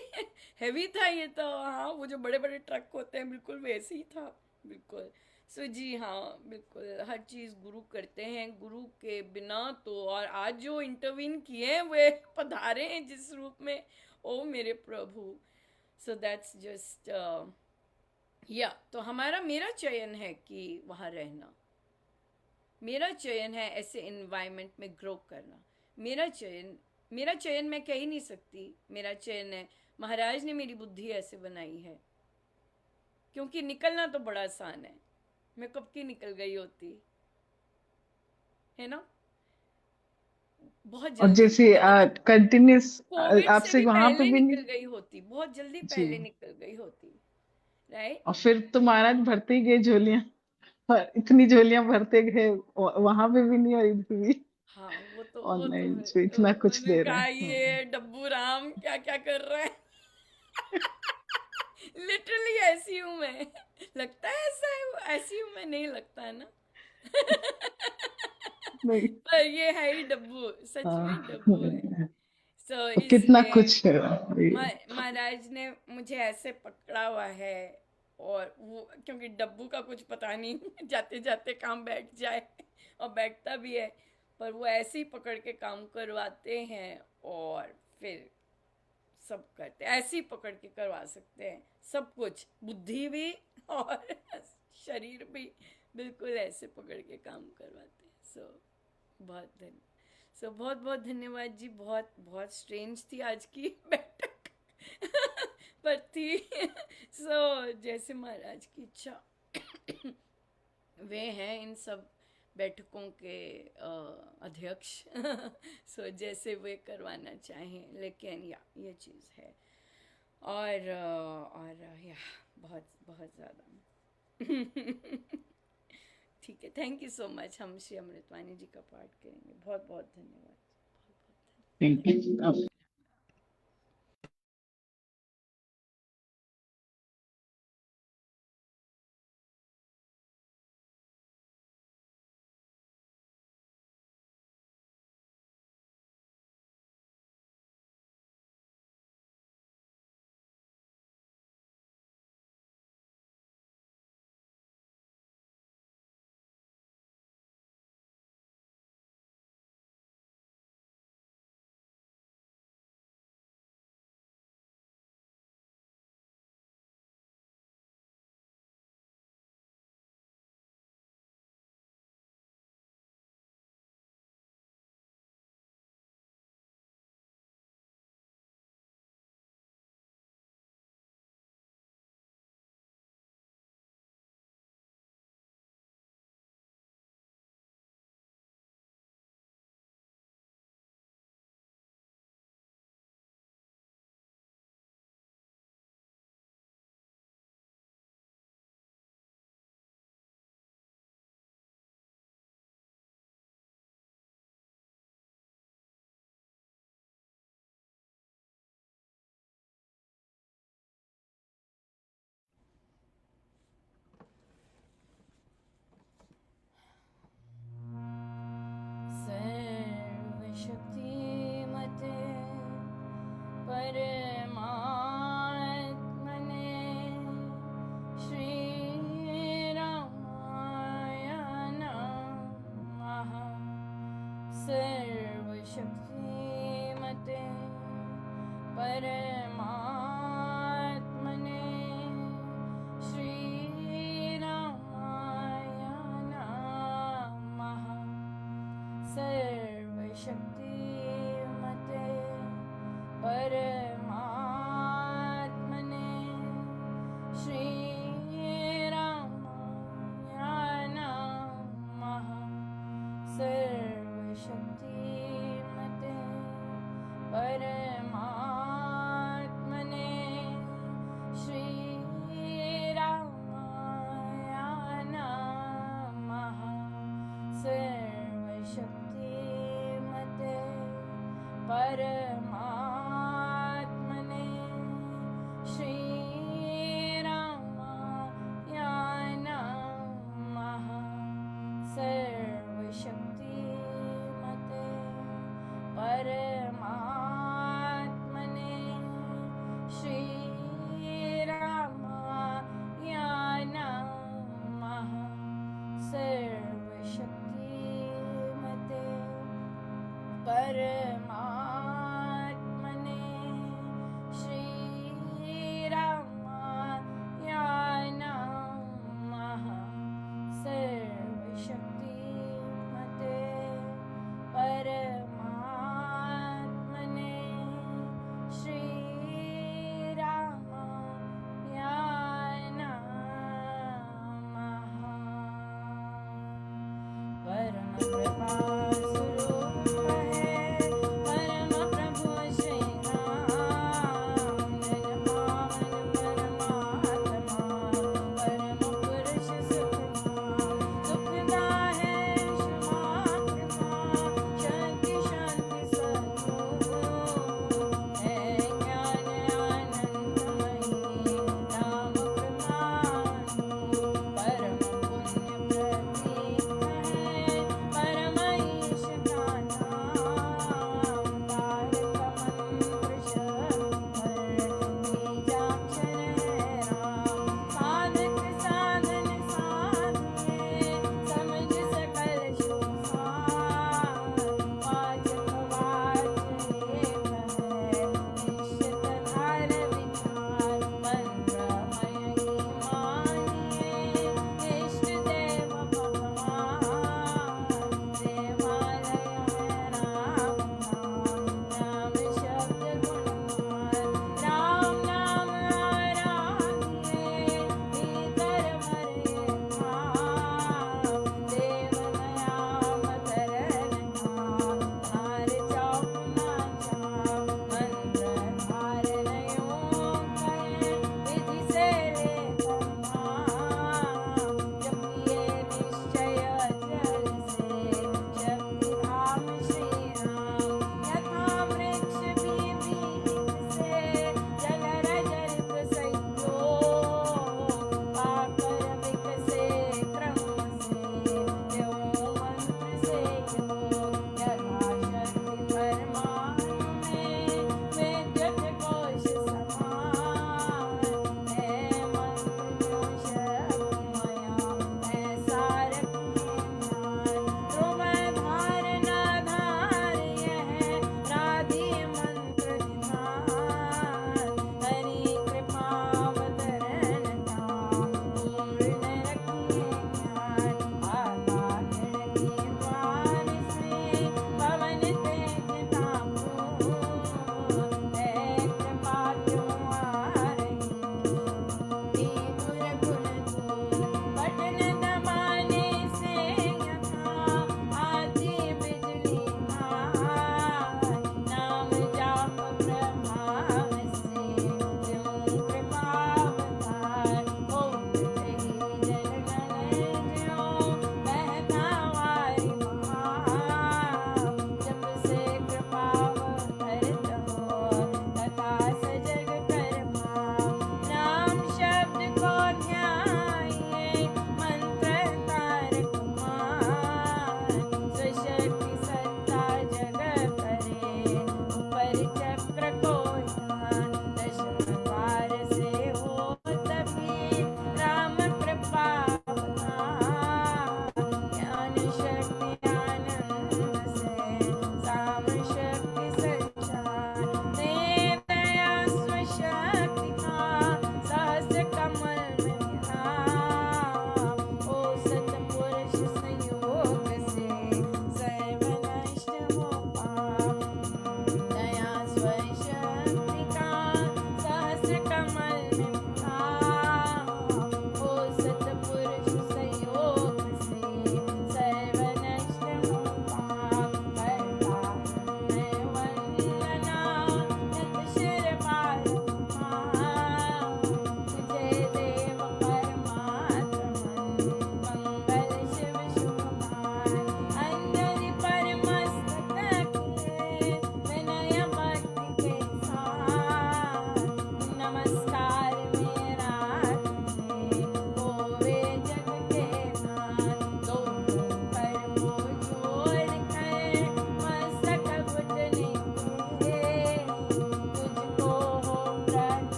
हैवी था ये तो। हाँ, वो जो बड़े बड़े ट्रक होते हैं बिल्कुल वैसे ही था, बिल्कुल। सो जी हाँ, बिल्कुल हर चीज़ गुरु करते हैं, गुरु के बिना तो। और आज जो इंटरवीन किए हैं वे पधारे हैं जिस रूप में, ओ मेरे प्रभु। सो दैट्स जस्ट या तो हमारा मेरा चयन है कि वहाँ रहना, मेरा चयन है ऐसे इन्वायरमेंट में ग्रो करना। मेरा चयन मैं कह ही नहीं सकती, मेरा चयन है महाराज ने मेरी बुद्धि ऐसे बनाई है। क्योंकि निकलना तो बड़ा आसान है, मैं कब की निकल गई होती है ना, बहुत और जल्दी जैसे कंटिन्यूस कोविड से आपसे भी वहां पे पहले भी निकल नहीं गई होती, बहुत जल्दी जी पहले निकल गई होती, राइट? और फिर तो महाराज भरते ही गए झोलियां और इतनी झोलियां भरते गए वहां पे भी नहीं और इधर भी हाँ, वो तो ऑनलाइन है। से इतना कुछ मैंने दे रहे कहा हैं ये डब्बू राम क्या क्या कर रहा है। लिटरली ऐसी हूं मैं। लगता है ऐसा है, ऐसी हूं मैं, नहीं लगता है ना? नहीं पर ये है ही डब्बू, सच में डब्बू है। हाँ, सो कितना इसलिए कुछ है महाराज ने मुझे ऐसे पकड़ा हुआ है। और वो क्योंकि डब्बू का कुछ पता नहीं, जाते जाते काम बैठ जाए, और बैठता भी है, पर वो ऐसे ही पकड़ के काम करवाते हैं। और फिर सब करते हैं, ऐसे ही पकड़ के करवा सकते हैं सब कुछ, बुद्धि भी और शरीर भी, बिल्कुल ऐसे पकड़ के काम करवाते हैं। बहुत बहुत धन्यवाद जी। बहुत बहुत स्ट्रेंज थी आज की बैठक, पर थी। जैसे महाराज की इच्छा। वे हैं इन सब बैठकों के अध्यक्ष। सो जैसे वे करवाना चाहें, लेकिन या ये चीज़ है। और या बहुत बहुत ज़्यादा। ठीक है, थैंक यू सो मच। हम श्री अमृतवाणी जी का पाठ करेंगे। बहुत बहुत धन्यवाद। Thank you. सर्वशक्तिमते परमात्मने श्रीरामाय नमः। सर्वशक्तिमते परमात्मने श्रीरामाय नमः। सर्वशक्तिमते परमात्मने श्रीरामाय नमः। सर्वशक्तिमते परमात्मने श्रीरामाय नमः। सर्वशक्तिमते परमात्मने श्रीरामाय नमः। सर्वशक्तिमते परमात्मने श्रीरामाय नमः। सर्वशक्तिमते परमात्मने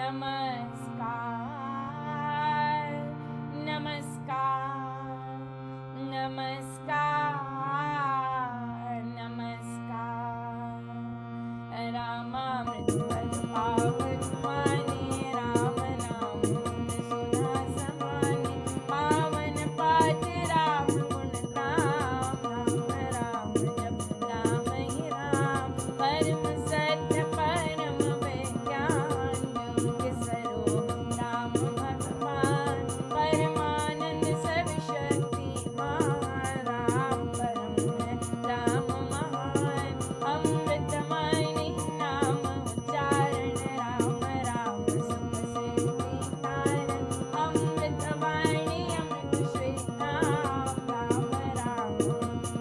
नमस्कार नमस्कार नमस्कार नमस्कार रामामृत फल पावन माने राम नाम गुण सुना समाने पावन पाठ राम गुण राम राम राम जप राम ही राम परम सत्य परम विज्ञान योग्य स्वरूप राम भगवान परमानंद सब शक्तिमान राम परम है राम महान अमृतमणि नाम उच्चारण राम राम सुख सिद्धि कारण अमृतवाणी अमृत श्रीराम राम राम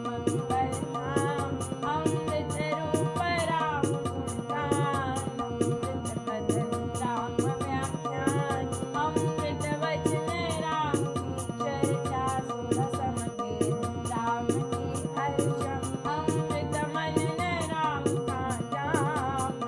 मंगल धाम अमृत रूप राम गुणगान अमृत कथन राम व्याख्यान अमृत वचन राम की चर्चा सुर समवेद राम की हर्षा अमृत मनन राम का जाप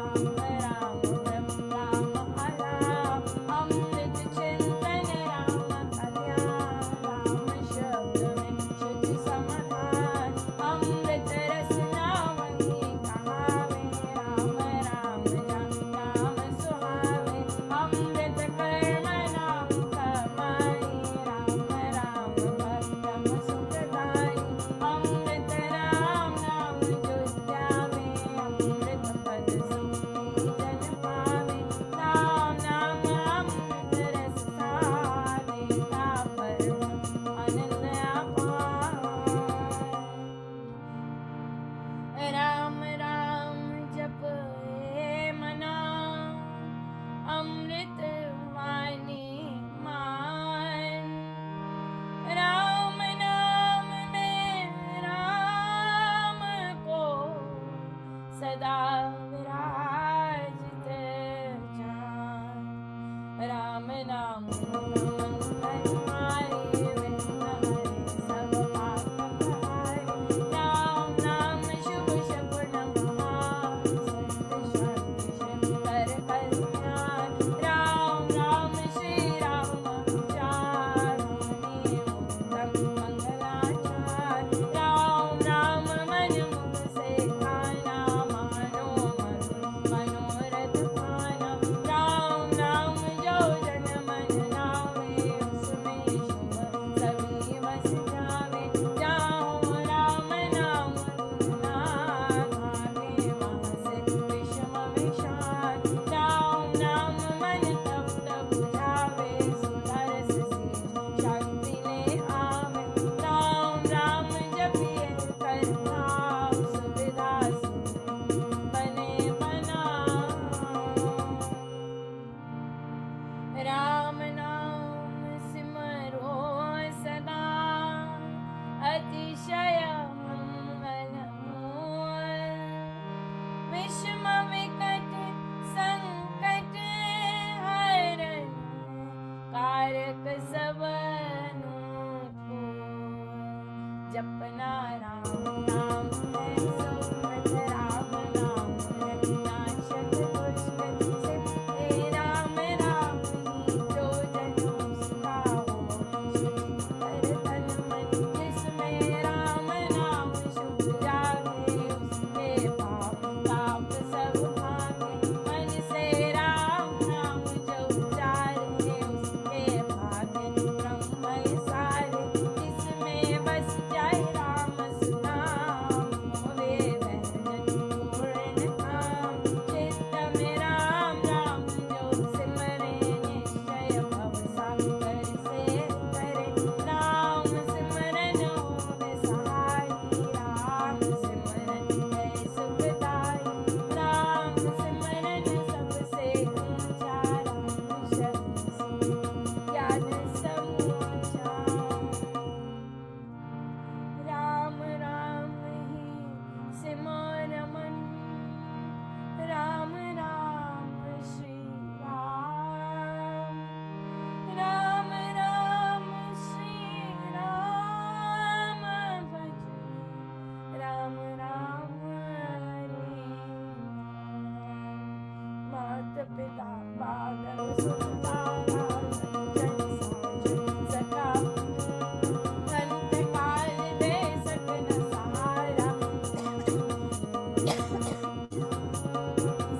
राम ब्रह्म राम अलाप अमृत चिंतन राम का ध्यान राम शब्द में शुद्ध समाधान अमृत रसना वही कहावे राम राम जान राम सुहावे अमृत कर्म नाम कमाई राम राम भक्तम सुखदाई अमृत राम नाम जो ध्यावे अमृत पद सुखी जन पावे राम नाम अमृत रस सारे का परम आनंद अपार राम राम जप हे मना अमृत वाणी मान राम नाम में राम को सदा विराजित जान राम नाम मंगलहारी विघ्न हरे सब पाप हारे राम नाम शुभ शकुन महान सत्य शांति शिव कर कल्याण राम राम श्री राम चार मुनि उत्तम मंगलाचार राम राम मन मुख से खाना मानो मनोरथ पाना राम नाम जो जन मन नाम पिता बादल सुतारा जन साजन सखा अंत काल दे सकन सहारा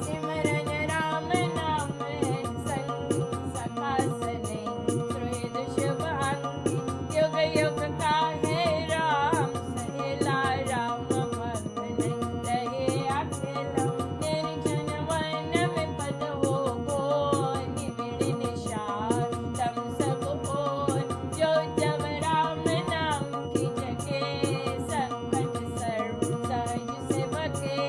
सिमरन राम नाम है संगी सखा सने त्रिद शुभ अंगी युग युग का है राम सहेला राम भक्त नहीं रहे अकेला निर्जन वन में पद हो गो निबिड़ निशान तम सब ओर जो जब राम नाम की जगे संकट सर्व सहज से बके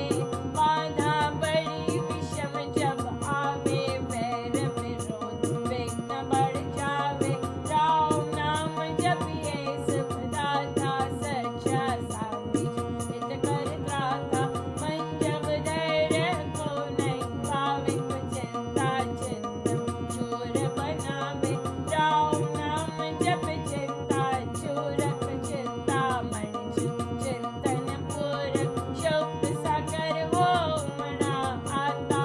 बाधा बड़ी विषम जब आवे वैर विरोध विघ्न बढ़ जावे राम नाम जपिए सुख दाता सच्चा साथी हित कर त्राता मन जब धैर्य को नहीं पावे चिंता चिंत चोर बनावे राम नाम जप चिंता चोरक चिंता मन चिंतन पूरक शोक सागर हो मना आता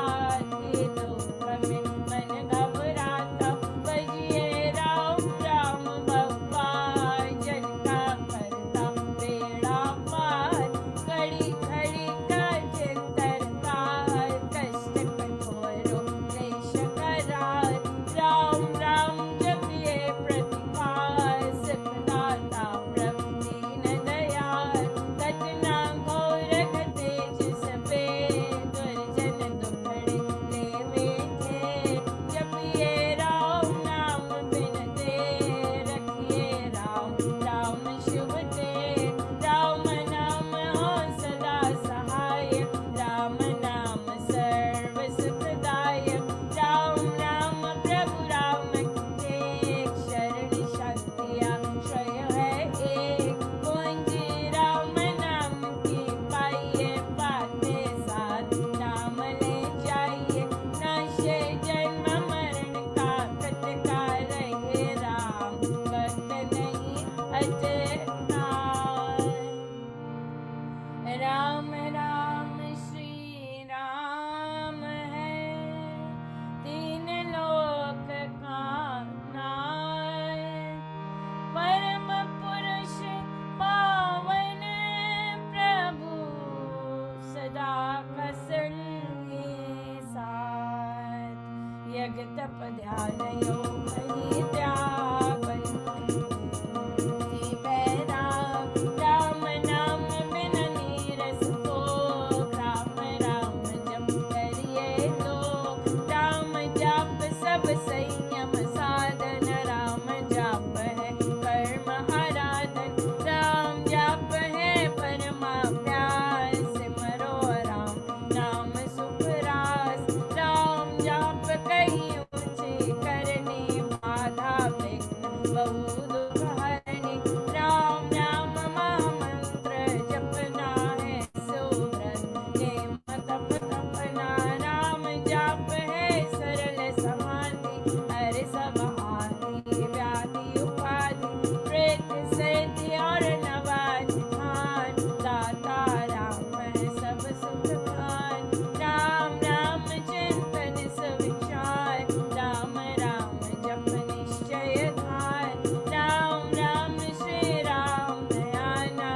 थे दुख में मन घबराता बजिए राम राम बप्पा जन का करता बेड़ा पार घड़ी घड़ी का चिंतन तार कष्ट कठोरो क्लेश करार राम राम जपिए प्रतिकार सुखदाता प्रभु दीन दयाल घटना घोर घटे जिस पे दुर्जन दुखड़े लेवे थे जपिए राम नाम बिन दे रखिए राम राम शुभ दे राम नाम हो सदा सहाय राम नाम सर्व सुखदायक राम नाम प्रभु राम के शरण शांति आश्रय है एक कुंजी राम नाम की पाइए पाते साथ नाम ले जाइए नाशे जन्म मरण का कटका रहे राम भक्त नहीं अजता राम राम श्री राम है तीन लोक का नायक परम पुरुष पावन प्रभु सदा का संगी साथ यज्ञ तप ध्यान योग ही त्याग राम नाम बिन नीरस को राम राम जप करिए लोग राम जाप सब संयम साधन राम जाप है कर्म आराधन राम जाप है परमा प्यार सिमरो राम नाम सुख रास राम जाप कहीं ऊंची करनी बाधा विघ्न बहु दुख हरनी राम नाम महामंत्र जपना है सुव्रत नेम तप तपना राम जाप है सरल समाधि हर सब आदि व्याधि उपाधि प्रेत सिद्धि और नवाज धान दाता राम है सब सुख खान राम राम चिंतन सुविचार राम राम जप निश्चय धार राम राम श्री राम दयाना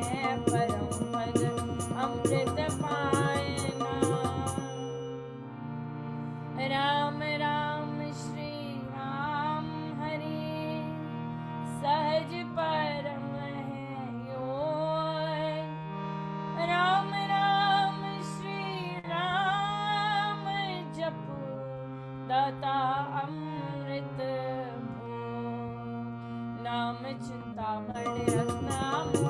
है परम पद अमृत पायना राम राम श्री राम हरि सहज परम है योग राम राम श्री राम जप दाता अमृत भोग नाम चिंतामणि रत्नामो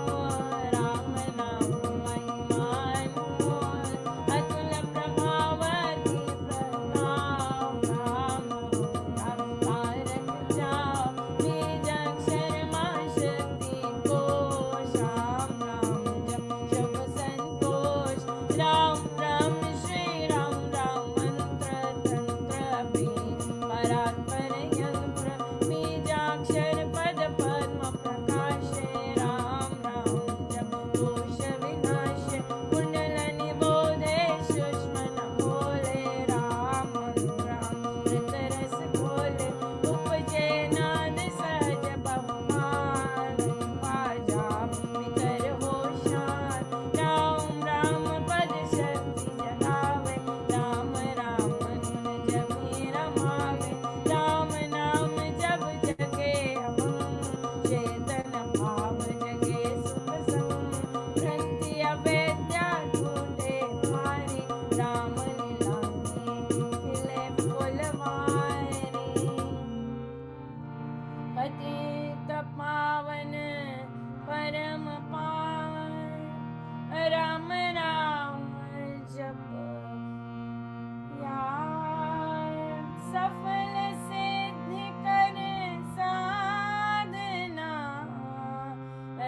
राम नाम महिमानो अतुल प्रभावति प्रताप राम राम तारक जाप बीजाक्षर मां शक्ति कोश राम राम जप शुभ संतोष राम राम श्री राम राम मंत्र तंत्र बीज परात्पर यंत्र बीजाक्षर पद पद्म प्रकाशे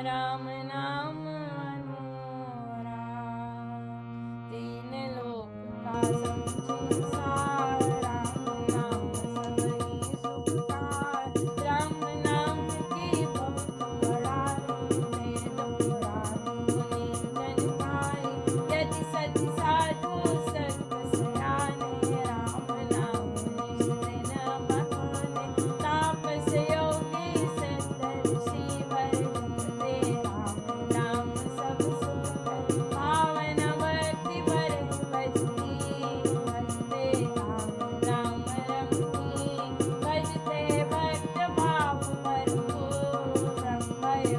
राम नाम अनुराग, तीन लोक का समझे सार, राम नाम सबरी सुखकार, राम नाम की बहुत बड़ाई, वेद पुराण मुनि जनकारी, यति सति साधु संत सयाने, राम नाम निश्चित न बहाने, तापस योगी सत्दर्शी वर जपते, राम नाम सब सुख है, पावन भक्ति भर भजती, भजते राम नाम रमती, भजते भक्त भाव भरपूर, ब्रह्मय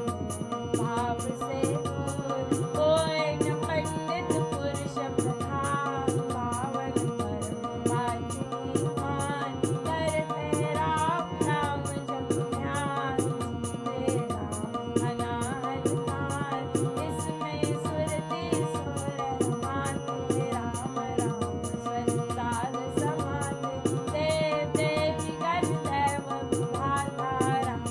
भाव से दूर, कोई न पंडित पुरुष प्रधान, पावन परम वाचिकी मान, करते राम नाम जप ध्यान, सुनते राम अनाहत कान, इसमें सुरति सुर रमाते, राम राम संसार समाते, देव देवी गण दैव विधाता, राम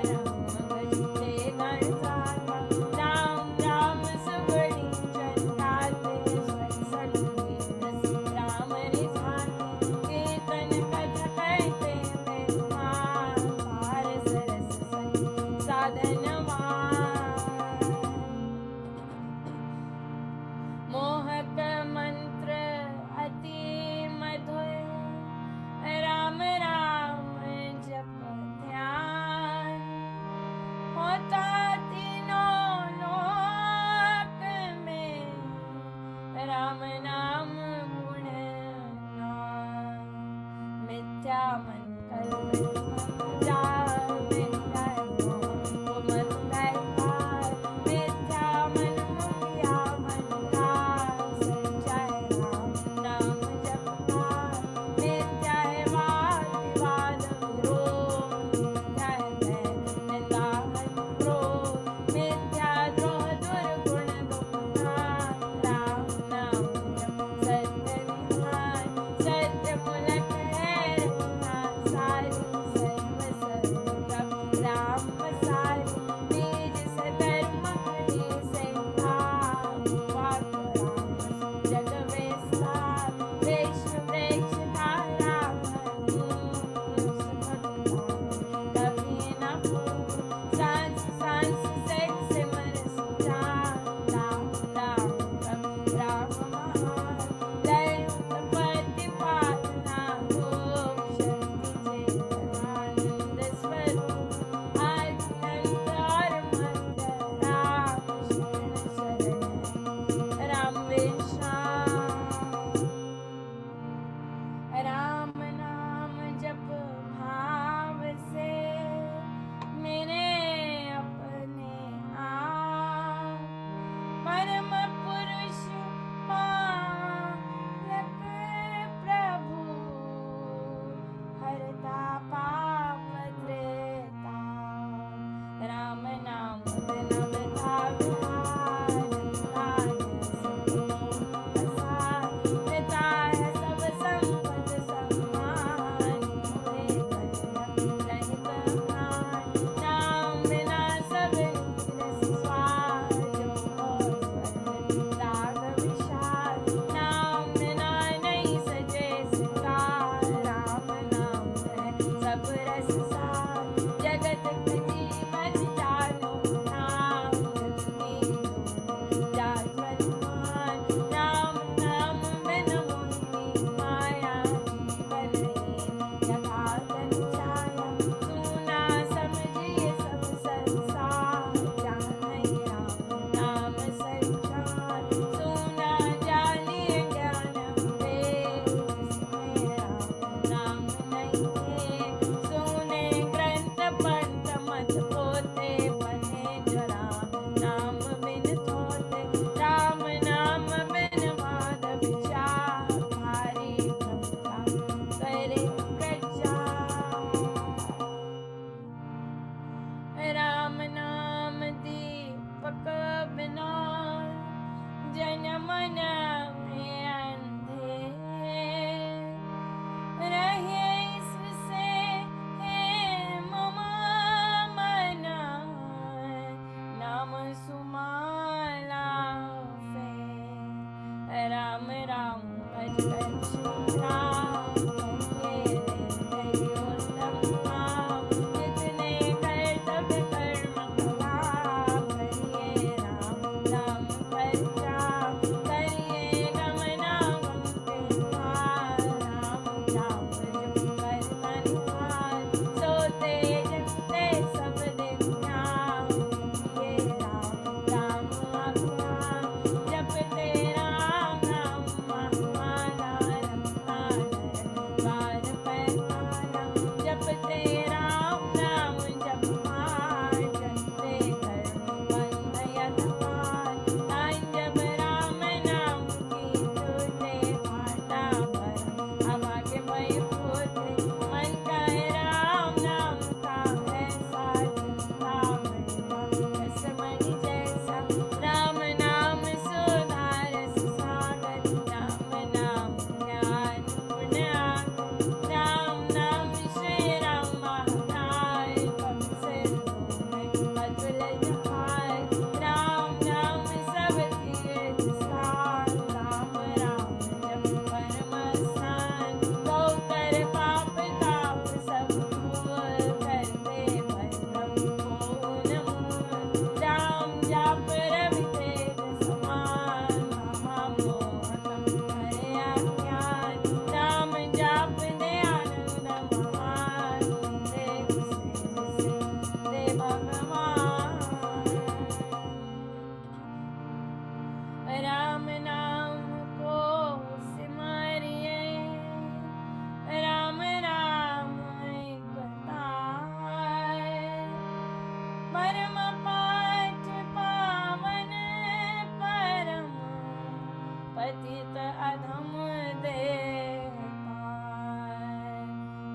राम भजते गण त्राता, राम राम सुबड़ी चंडाते, स्वर सटके रस राम रिझाते, कीर्तन कथा कहते बेमार, पार सरस सती साधनवान, मोहक मंत्र अति मधुर, राम राम जप ध्यान, होता तीनों लोक में, राम नाम गुणगान, मिथ्या मन कल्पित जाल, मिथ्या मोह मत बैठार, मिथ्या मन मुखिया मन काल, सच्चाई राम नाम जपकार, मिथ्या है वाद विवाद विरोध, मिथ्या है बैर निंदा हत क्रोध, मिथ्या द्रोह दुर्गुण दुखदान, राम नाम जप सत्य निधान, सत्य मुलक है रघुनाथ सारी,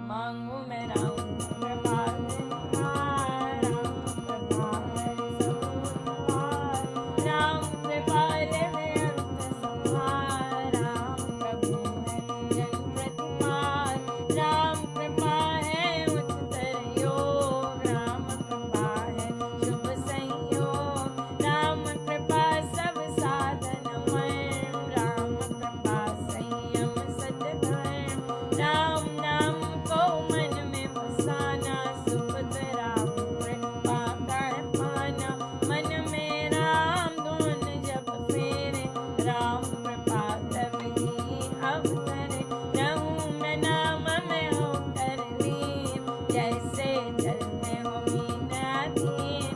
मांगू मैं राम कृपा निधान, राम कृपा हरि सब संहार, राम कृपा ले में अंत संहार, राम कृपा है जन प्रतिपाल, राम प्रभु है उच्चतर योग, राम कृपा है शुभ संयोग, राम कृपा सब साधन मय, राम कृपा संयम सत धर्म, राम नाम को मन में बसाना, सुखद राम कृपा कर पाना, मन में राम धुन जब फेरे, राम कृपा तभी अवतरे, रहूं मैं नाम में होकर लीन, जैसे जल में हो मीन अधीन,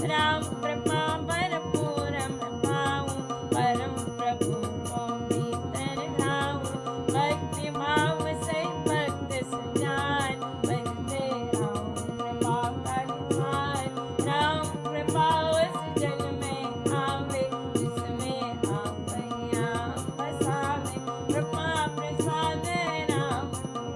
राम कृपा भरपूर मैं पाऊं, परम प्रभु को भीतर लाऊं, भक्ति भाव से भक्त सजान, बनते राम कृपा का निधान, राम कृपा उस जन में आवे, जिसमें आप यहाँ बसावे, कृपा प्रसाद राम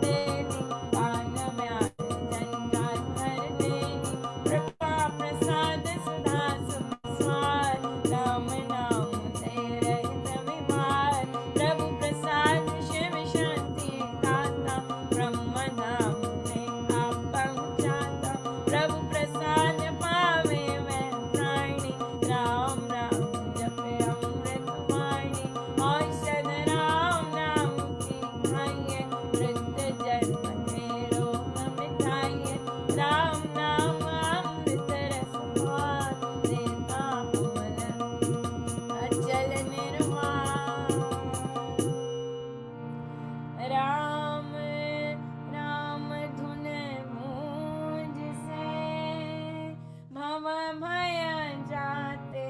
देनी, कान में आए जंजाल भर देनी, कृपा प्रसाद सदा सुख स्वार, राम नाम से रहित विवार, प्रभु प्रसाद शिव शांति दाता, ब्रह्म धाम में आप पहुँचाता, प्रभु प्रसाद पावे वह प्राणी, राम राम जपे अमृत वाणी, औषध राम नाम की खाइए, वृद्ध जन्म के रोग मिटाइए, राम नाम अमृत रस पान, देता अमल अचल निर्वाण, राम नाम धुन मूंज से भव भय जाते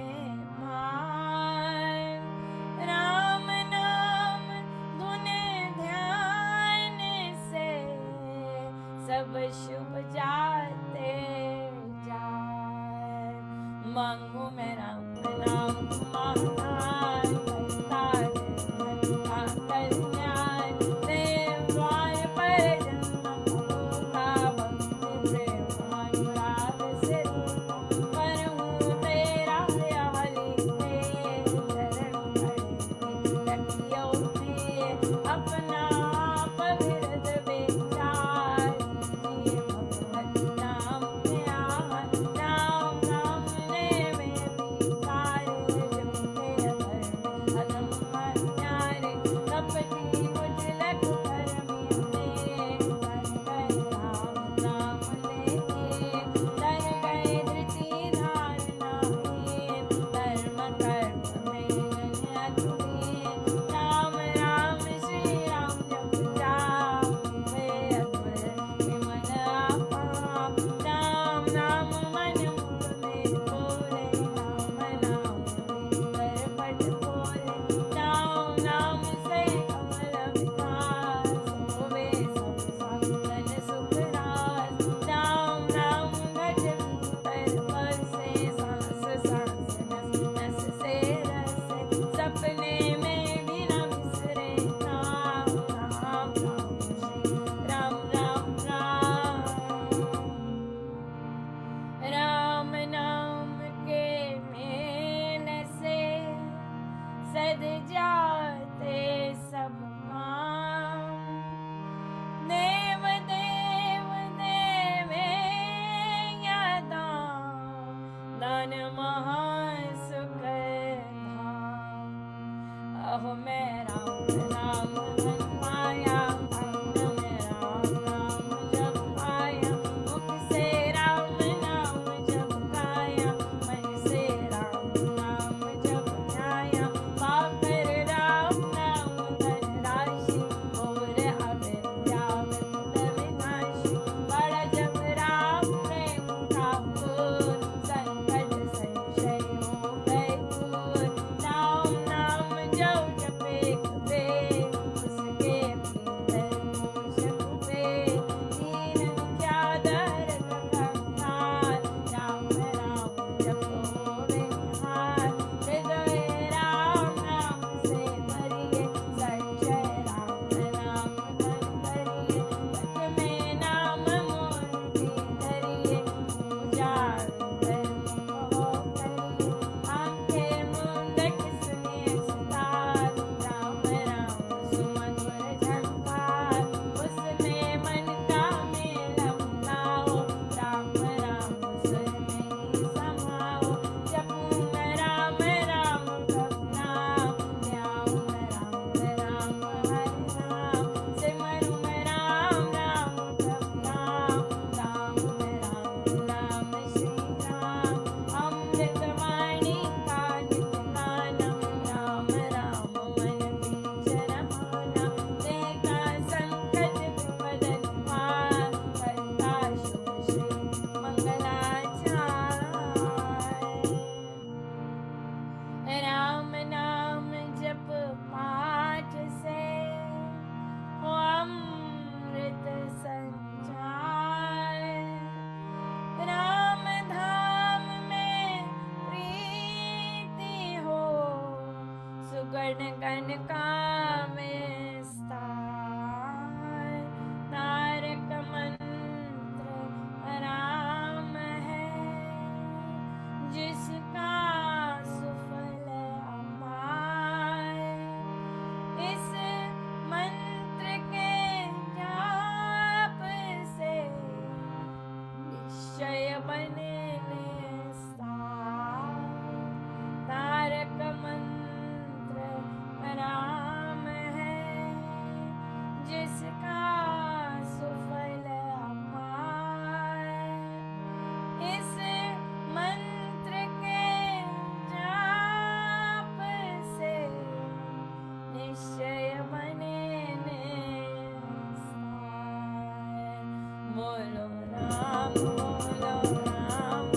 भार, राम नाम धुन ध्यान से सब शुभ जाते जाए, मांगू मैं राम नाम महान, भक्ता कल्याण, देव द्वार पर जन्म होगा, भक्ति प्रेम अनुराग से करूँ तेरा हली चरण लखियों में अपना आप विरद विचार, जिए भगवत नाम प्यार, राम नाम ले में विकार, जपते तन का विस्तार। तारक मंत्र राम है, जिसका सुफल अपार। इस मंत्र के जाप से निश्चय बने निस्तार। तारक मंत्र राम है, जिसका सुफल अपार। इस मंत्र के जाप से निश्चय बने निस्तार। बोलो राम, बोलो राम,